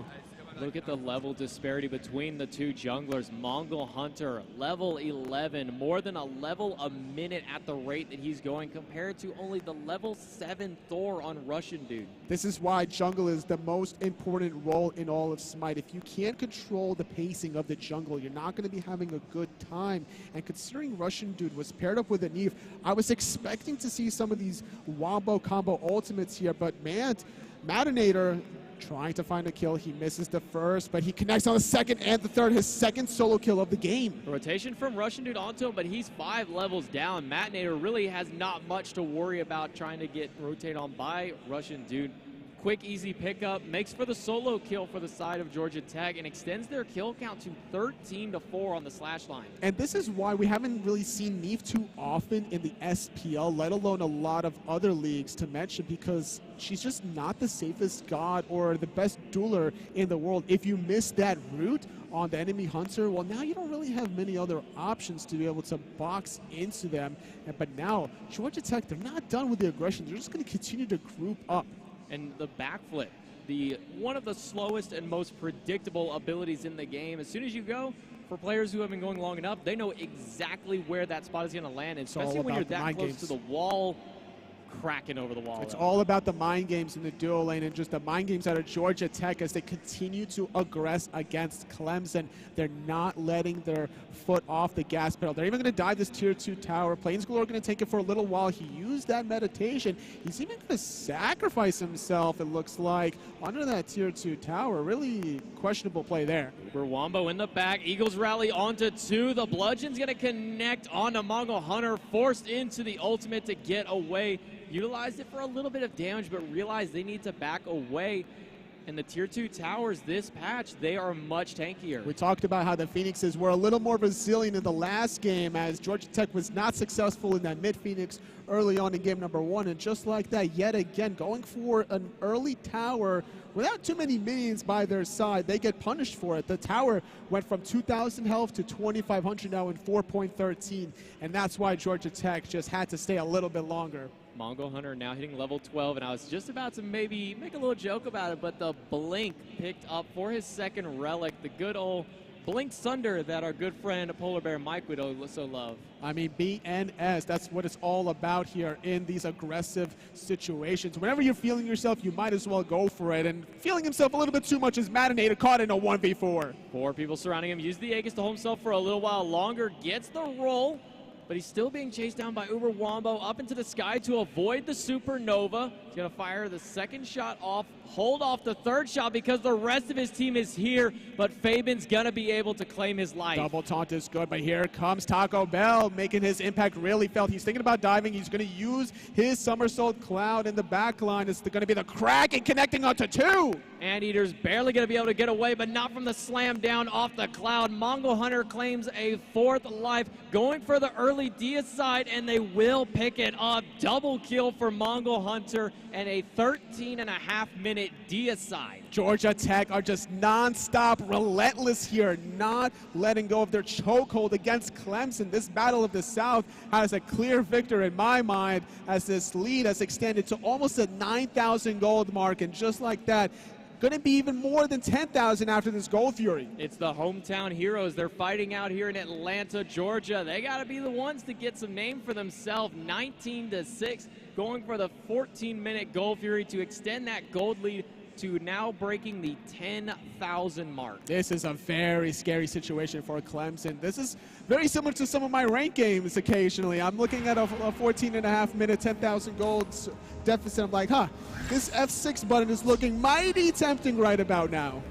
Look at the level disparity between the two junglers. Mongol Hunter, level 11, more than a level a minute at the rate that he's going, compared to only the level 7 Thor on Russian dude. This is why jungle is the most important role in all of Smite. If you can't control the pacing of the jungle, you're not going to be having a good time. And considering Russian dude was paired up with a Neve, I was expecting to see some of these Wombo combo ultimates here, but man, Matinator trying to find a kill. He misses the first, but he connects on the second and the third, his second solo kill of the game. Rotation from Russian dude onto him, but he's 5 levels down. Matinator really has not much to worry about trying to get rotate on by Russian dude. Quick, easy pickup, makes for the solo kill for the side of Georgia Tech and extends their kill count to 13-4 on the slash line. And this is why we haven't really seen Neve too often in the SPL, let alone a lot of other leagues to mention, because she's just not the safest god or the best dueler in the world. If you miss that route on the enemy hunter, well, now you don't really have many other options to be able to box into them. But now, Georgia Tech, they're not done with the aggression. They're just going to continue to group up. And the backflip, one of the slowest and most predictable abilities in the game. As soon as you go, for players who have been going long enough, they know exactly where that spot is going to land, especially when you're that close to the wall, cracking over the wall. It's all about the mind games in the duo lane and just the mind games out of Georgia Tech as they continue to aggress against Clemson. They're not letting their foot off the gas pedal. They're even going to dive this tier 2 tower. Plains Galore going to take it for a little while. He used that meditation. He's even going to sacrifice himself, it looks like, under that tier 2 tower. Really questionable play there. Uber Wombo in the back. Eagles rally onto 2. The bludgeon's going to connect onto Mongol Hunter, forced into the ultimate to get away. Utilized it for a little bit of damage, but realized they need to back away. And the tier 2 towers this patch, they are much tankier. We talked about how the Phoenixes were a little more resilient in the last game, as Georgia Tech was not successful in that mid Phoenix early on in game number 1. And just like that, yet again, going for an early tower without too many minions by their side, they get punished for it. The tower went from 2,000 health to 2,500 now in 4.13. And that's why Georgia Tech just had to stay a little bit longer. Mongol Hunter now hitting level 12, and I was just about to maybe make a little joke about it, but the blink picked up for his second relic, the good old Blink Sunder that our good friend Polar Bear Mike would so love. I mean, BNS, that's what it's all about here in these aggressive situations. Whenever you're feeling yourself, you might as well go for it. And feeling himself a little bit too much is Madinator caught in a 1v4. 4 people surrounding him. Use the Aegis to hold himself for a little while longer. Gets the roll, but he's still being chased down by Uber Wombo up into the sky to avoid the supernova. He's going to fire the second shot off, hold off the third shot because the rest of his team is here, but Fabian's going to be able to claim his life. Double taunt is good, but here comes Taco Bell, making his impact really felt. He's thinking about diving. He's going to use his somersault cloud in the back line. It's going to be the Kraken connecting onto 2. Anteater's barely going to be able to get away, but not from the slam down off the cloud. Mongol Hunter claims a 4th life, going for the early deicide, and they will pick it up. Double kill for Mongol Hunter and a 13.5-minute deicide. Georgia Tech are just non-stop relentless here, not letting go of their chokehold against Clemson. This Battle of the South has a clear victor in my mind, as this lead has extended to almost a 9,000 gold mark, and just like that, going to be even more than 10,000 after this Gold Fury. It's the hometown heroes. They're fighting out here in Atlanta, Georgia. They got to be the ones to get some name for themselves. 19-6, going for the 14-minute Gold Fury to extend that gold lead to now breaking the 10,000 mark. This is a very scary situation for Clemson. This is very similar to some of my ranked games occasionally. I'm looking at a 14.5-minute, 10,000 gold deficit. I'm like, this F6 button is looking mighty tempting right about now.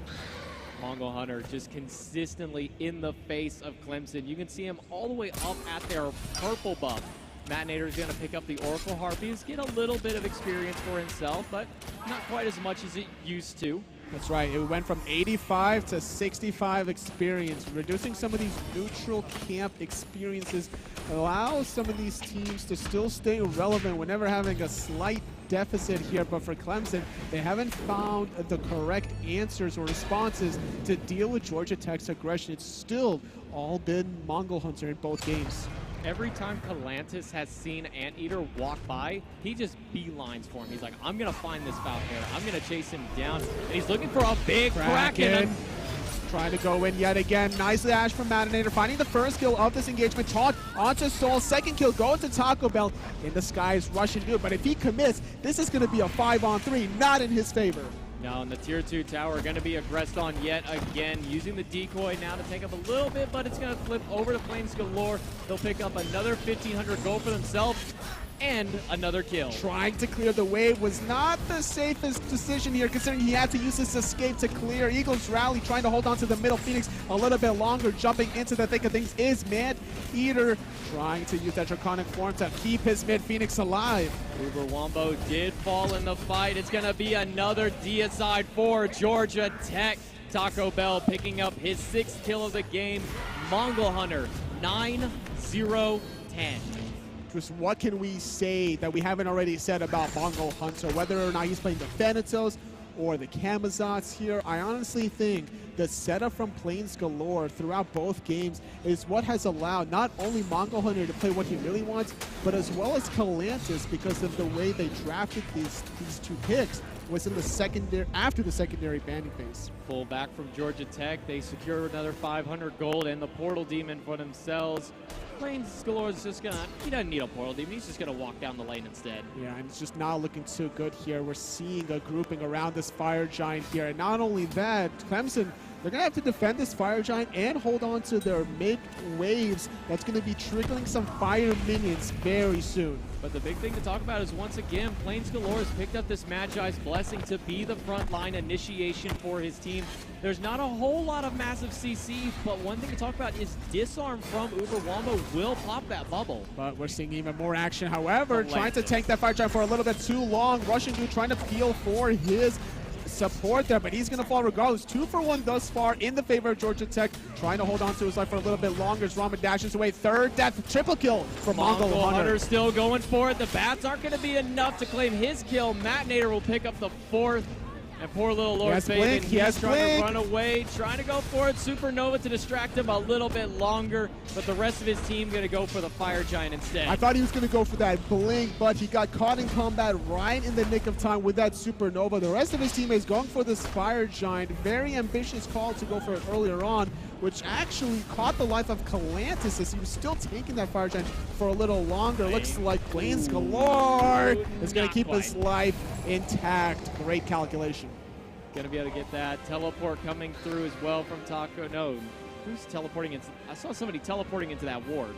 Mongol Hunter just consistently in the face of Clemson. You can see him all the way up at their purple buff. Matinator is going to pick up the Oracle Harpies, get a little bit of experience for himself, but not quite as much as it used to. That's right. It went from 85 to 65 experience. Reducing some of these neutral camp experiences allows some of these teams to still stay relevant whenever having a slight deficit here. But for Clemson, they haven't found the correct answers or responses to deal with Georgia Tech's aggression. It's still all been Mongol Hunter in both games. Every time Galantis has seen Anteater walk by, he just beelines for him. He's like, I'm going to find this Falcon. I'm going to chase him down. And he's looking for a big Kraken. Trying to go in yet again. Nicely dash from Matinator, finding the first kill of this engagement. Taunt onto Soul. Second kill going to Taco Bell. In the sky is Russian Dude, but if he commits, this is going to be a 5-on-3, not in his favor. Now in the tier 2 tower, going to be aggressed on yet again, using the decoy now to take up a little bit, but it's going to flip over to Plains Galore. They'll pick up another 1,500 gold for themselves and another kill. Trying to clear the wave was not the safest decision here, considering he had to use his escape to clear. Eagles rally, trying to hold on to the middle. Phoenix a little bit longer, jumping into the thick of things is Manteater, trying to use that draconic form to keep his mid Phoenix alive. Uber Wombo did fall in the fight. It's going to be another deicide for Georgia Tech. Taco Bell picking up his 6th kill of the game. Mongol Hunter 9-0-10. Just what can we say that we haven't already said about Mongol Hunter, whether or not he's playing the Thanatos or the Camazotz here? I honestly think the setup from Plains Galore throughout both games is what has allowed not only Mongol Hunter to play what he really wants, but as well as Galantis, because of the way they drafted these 2 picks was in the secondary, after the secondary banning phase. Full back from Georgia Tech. They secure another 500 gold and the Portal Demon for themselves. Plains Galore is just gonna, he doesn't need a Portal Demon, he's just gonna walk down the lane instead. Yeah, and it's just not looking too good here. We're seeing a grouping around this Fire Giant here. And not only that, Clemson, they're gonna have to defend this Fire Giant and hold on to their mid waves. That's gonna be triggering some fire minions very soon. But the big thing to talk about is, once again, Plains Galore has picked up this Magi's Blessing to be the frontline initiation for his team. There's not a whole lot of massive CC, but one thing to talk about is Disarm from Uber Wombo will pop that bubble. But we're seeing even more action. However, trying to tank that Fire Giant for a little bit too long. Russian Dude trying to peel for his support there, but he's going to fall regardless. 2 for 1 thus far in the favor of Georgia Tech, trying to hold on to his life for a little bit longer as Ramen dashes away. Third death, triple kill for Mongol Hunter. Still going for it. The bats aren't going to be enough to claim his kill. Matinator will pick up the 4th. And poor little Lord Fabian, he's trying to run away, trying to go for it. Supernova to distract him a little bit longer, but the rest of his team going to go for the Fire Giant instead. I thought he was going to go for that blink, but he got caught in combat right in the nick of time with that Supernova. The rest of his teammates going for this Fire Giant. Very ambitious call to go for it earlier on, which actually caught the life of Calantis as he was still taking that fire giant for a little longer. Looks like Plains Galore is going to keep his life intact. Great calculation. Gonna be able to get that teleport coming through as well from Taco. No, who's teleporting into? I saw somebody teleporting into that ward.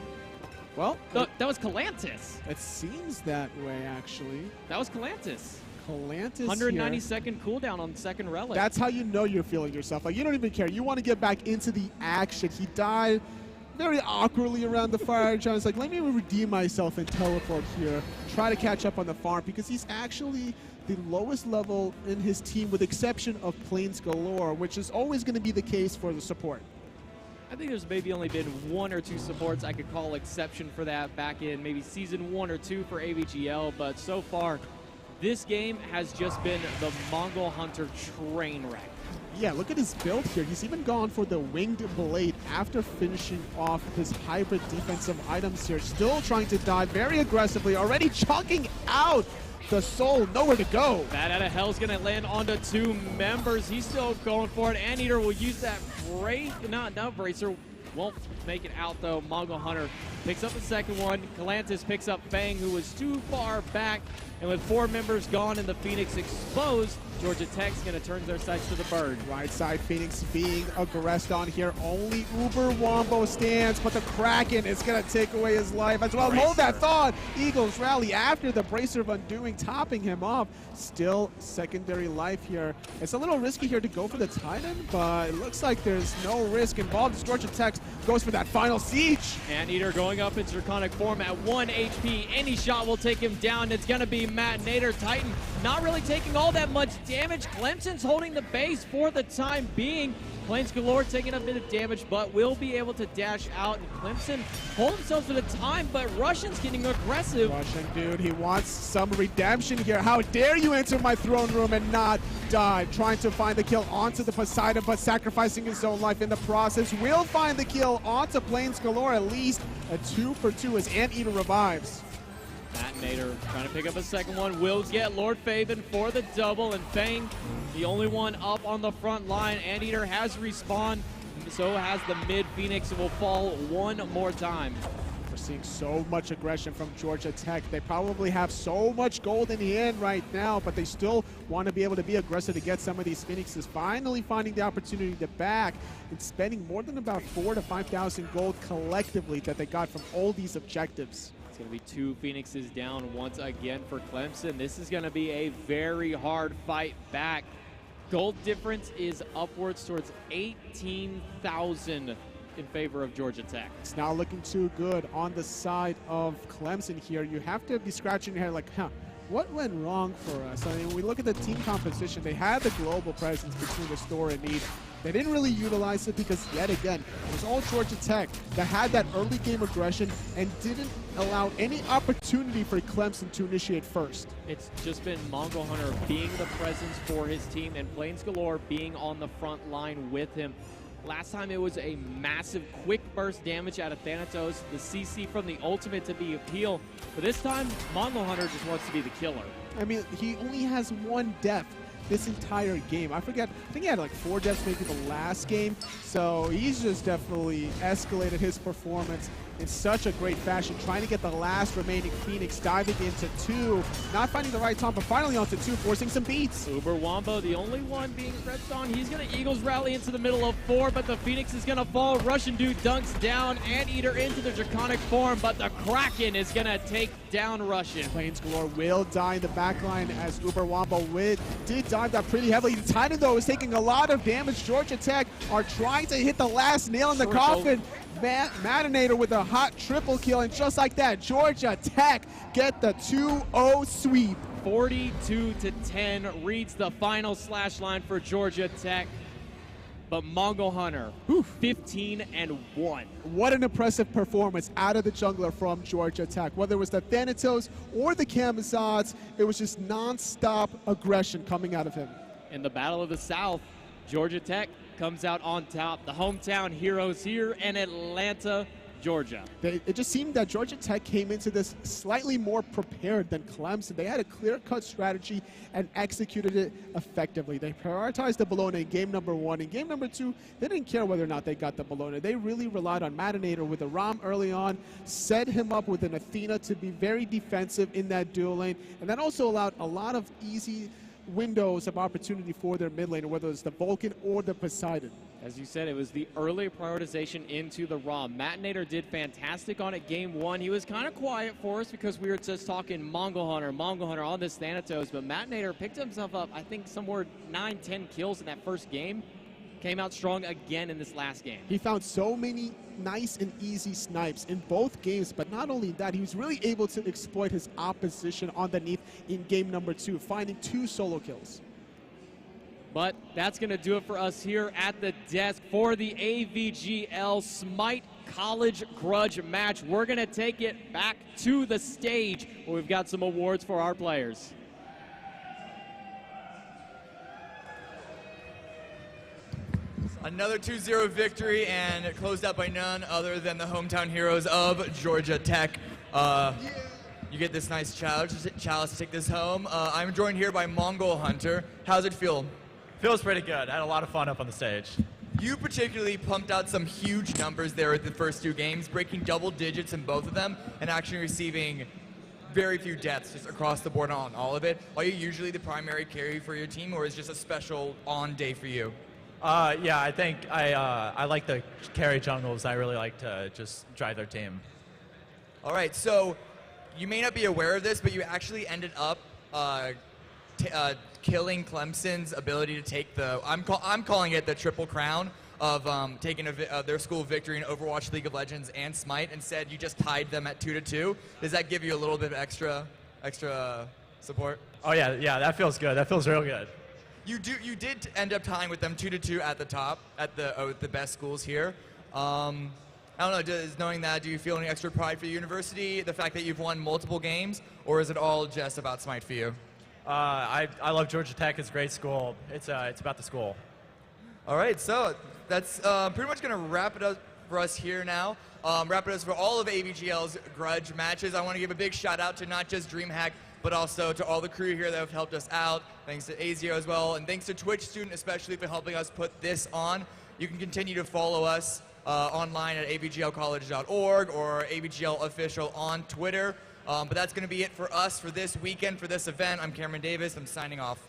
Well, that was Calantis. It seems that way, actually. That was Calantis. Calantis 190-second cooldown on second relic. That's how you know you're feeling yourself. Like, you don't even care. You want to get back into the action. He died very awkwardly around the fire giant. It's like, let me redeem myself and teleport here. Try to catch up on the farm because he's actually the lowest level in his team with exception of Plains Galore, which is always going to be the case for the support. I think there's maybe only been 1 or 2 supports I could call exception for that back in maybe season 1 or 2 for AVGL, but so far this game has just been the Mongol Hunter train wreck. Yeah, look at his build here. He's even gone for the Winged Blade after finishing off his hybrid defensive items here. Still trying to dive very aggressively, already chunking out the soul, nowhere to go. Bat out of Hell's gonna land onto 2 members. He's still going for it. Anteater will use that bracer. Won't make it out though. Mongol Hunter picks up the second one. Calantis picks up Fang, who was too far back. And with 4 members gone and the Phoenix exposed, Georgia Tech's going to turn their sights to the bird. Right side Phoenix being aggressed on here. Only Uber Wombo stands, but the Kraken is going to take away his life as well. Hold that thought. Eagles rally after the Bracer of Undoing, topping him off. Still secondary life here. It's a little risky here to go for the Titan, but it looks like there's no risk involved as Georgia Tech goes for that final siege. Anteater going up in Draconic form at 1 HP. Any shot will take him down. It's going to be Matt Nader. Titan not really taking all that much damage. Clemson's holding the base for the time being. Plains Galore taking a bit of damage, but will be able to dash out. And Clemson hold themselves for the time, but Russian's getting aggressive. Russian dude, he wants some redemption here. How dare you enter my throne room and not die? Trying to find the kill onto the Poseidon, but sacrificing his own life in the process. Will find the kill onto Plains Galore, at least a 2 for 2 as Anteater revives. Matt Nader trying to pick up a second one. Will get Lord Faven for the double, and Fang, the only one up on the front line. Anteater has respawned, so has the mid Phoenix, and will fall one more time. We're seeing so much aggression from Georgia Tech. They probably have so much gold in the end right now, but they still want to be able to be aggressive to get some of these Phoenixes. Finally finding the opportunity to back and spending more than about 4,000 to 5,000 gold collectively that they got from all these objectives. It's going to be 2 Phoenixes down once again for Clemson. This is going to be a very hard fight back. Gold difference is upwards towards 18,000 in favor of Georgia Tech. It's not looking too good on the side of Clemson here. You have to be scratching your head like, what went wrong for us? I mean, we look at the team composition. They had the global presence between the store and Eden. They didn't really utilize it because, yet again, it was all Georgia Tech that had that early game aggression and didn't allow any opportunity for Clemson to initiate first. It's just been Mongol Hunter being the presence for his team and Plains Galore being on the front line with him. Last time it was a massive quick burst damage out of Thanatos, the CC from the ultimate to be a heal. But this time, Mongol Hunter just wants to be the killer. I mean, he only has 1 death this entire game. I think he had like 4 deaths maybe the last game. So he's just definitely escalated his performance in such a great fashion, trying to get the last remaining Phoenix, diving into 2, not finding the right time, but finally onto 2, forcing some beats. Uber Wombo, the only one being pressed on. He's going to Eagles rally into the middle of 4, but the Phoenix is going to fall. Russian dude dunks down, Anteater into the Draconic form, but the Kraken is going to take down Russian. Plains Galore will die in the backline as Uber Wombo did dive that pretty heavily. The Titan, though, is taking a lot of damage. Georgia Tech are trying to hit the last nail in the coffin. Matinator with a hot triple kill, and just like that, Georgia Tech get the 2-0 sweep. 42-10 reads the final slash line for Georgia Tech. But Mongol Hunter, 15-1. What an impressive performance out of the jungler from Georgia Tech. Whether it was the Thanatos or the Camisods, it was just non-stop aggression coming out of him. In the Battle of the South, Georgia Tech comes out on top. The hometown heroes here in Atlanta Georgia. It just seemed that Georgia Tech came into this slightly more prepared than Clemson. They had a clear-cut strategy and executed it effectively. They prioritized the Bologna in game number 1. In game number 2, they didn't care whether or not they got the Bologna. They really relied on Matinator with a Rom early on, set him up with an Athena to be very defensive in that dual lane, and that also allowed a lot of easy windows of opportunity for their mid lane, whether it's the Vulcan or the Poseidon. As you said, it was the early prioritization into the ROM. Matinator did fantastic on it game 1. He was kind of quiet for us because we were just talking Mongol Hunter on this Thanatos, but Matinator picked himself up, I think, somewhere 9-10 kills in that first game. Came out strong again in this last game. He found so many nice and easy snipes in both games, but not only that, he was really able to exploit his opposition underneath in game number 2, finding 2 solo kills. But that's going to do it for us here at the desk for the AVGL Smite College Grudge match. We're going to take it back to the stage where we've got some awards for our players. Another 2-0 victory, and it closed out by none other than the hometown heroes of Georgia Tech. You get this nice chalice to take this home. I'm joined here by Mongol Hunter. How's it feel? Feels pretty good. I had a lot of fun up on the stage. You particularly pumped out some huge numbers there at the first 2 games, breaking double digits in both of them, and actually receiving very few deaths just across the board on all of it. Are you usually the primary carry for your team, or is it just a special on day for you? Yeah, I think I like the carry jungles. I really like to just drive their team. All right, so you may not be aware of this, but you actually ended up killing Clemson's ability to take the, I'm calling it the triple crown of taking their school victory in Overwatch, League of Legends, and Smite. Instead, you just tied them at 2-2. Does that give you a little bit of extra support? Oh yeah, that feels good. That feels real good. You did end up tying with them 2-2 at the top at the best schools here. I don't know, knowing that, do you feel any extra pride for the university, the fact that you've won multiple games, or is it all just about Smite for you? I love Georgia Tech. It's a great school. It's about the school. All right, so that's pretty much going to wrap it up for us here now. Wrap it up for all of AVGL's Grudge matches. I want to give a big shout out to not just Dreamhack, but also to all the crew here that have helped us out. Thanks to Azio as well, and thanks to Twitch Student especially for helping us put this on. You can continue to follow us online at avglcollege.org or AVGL Official on Twitter. But that's going to be it for us for this weekend, for this event. I'm Cameron Davis. I'm signing off.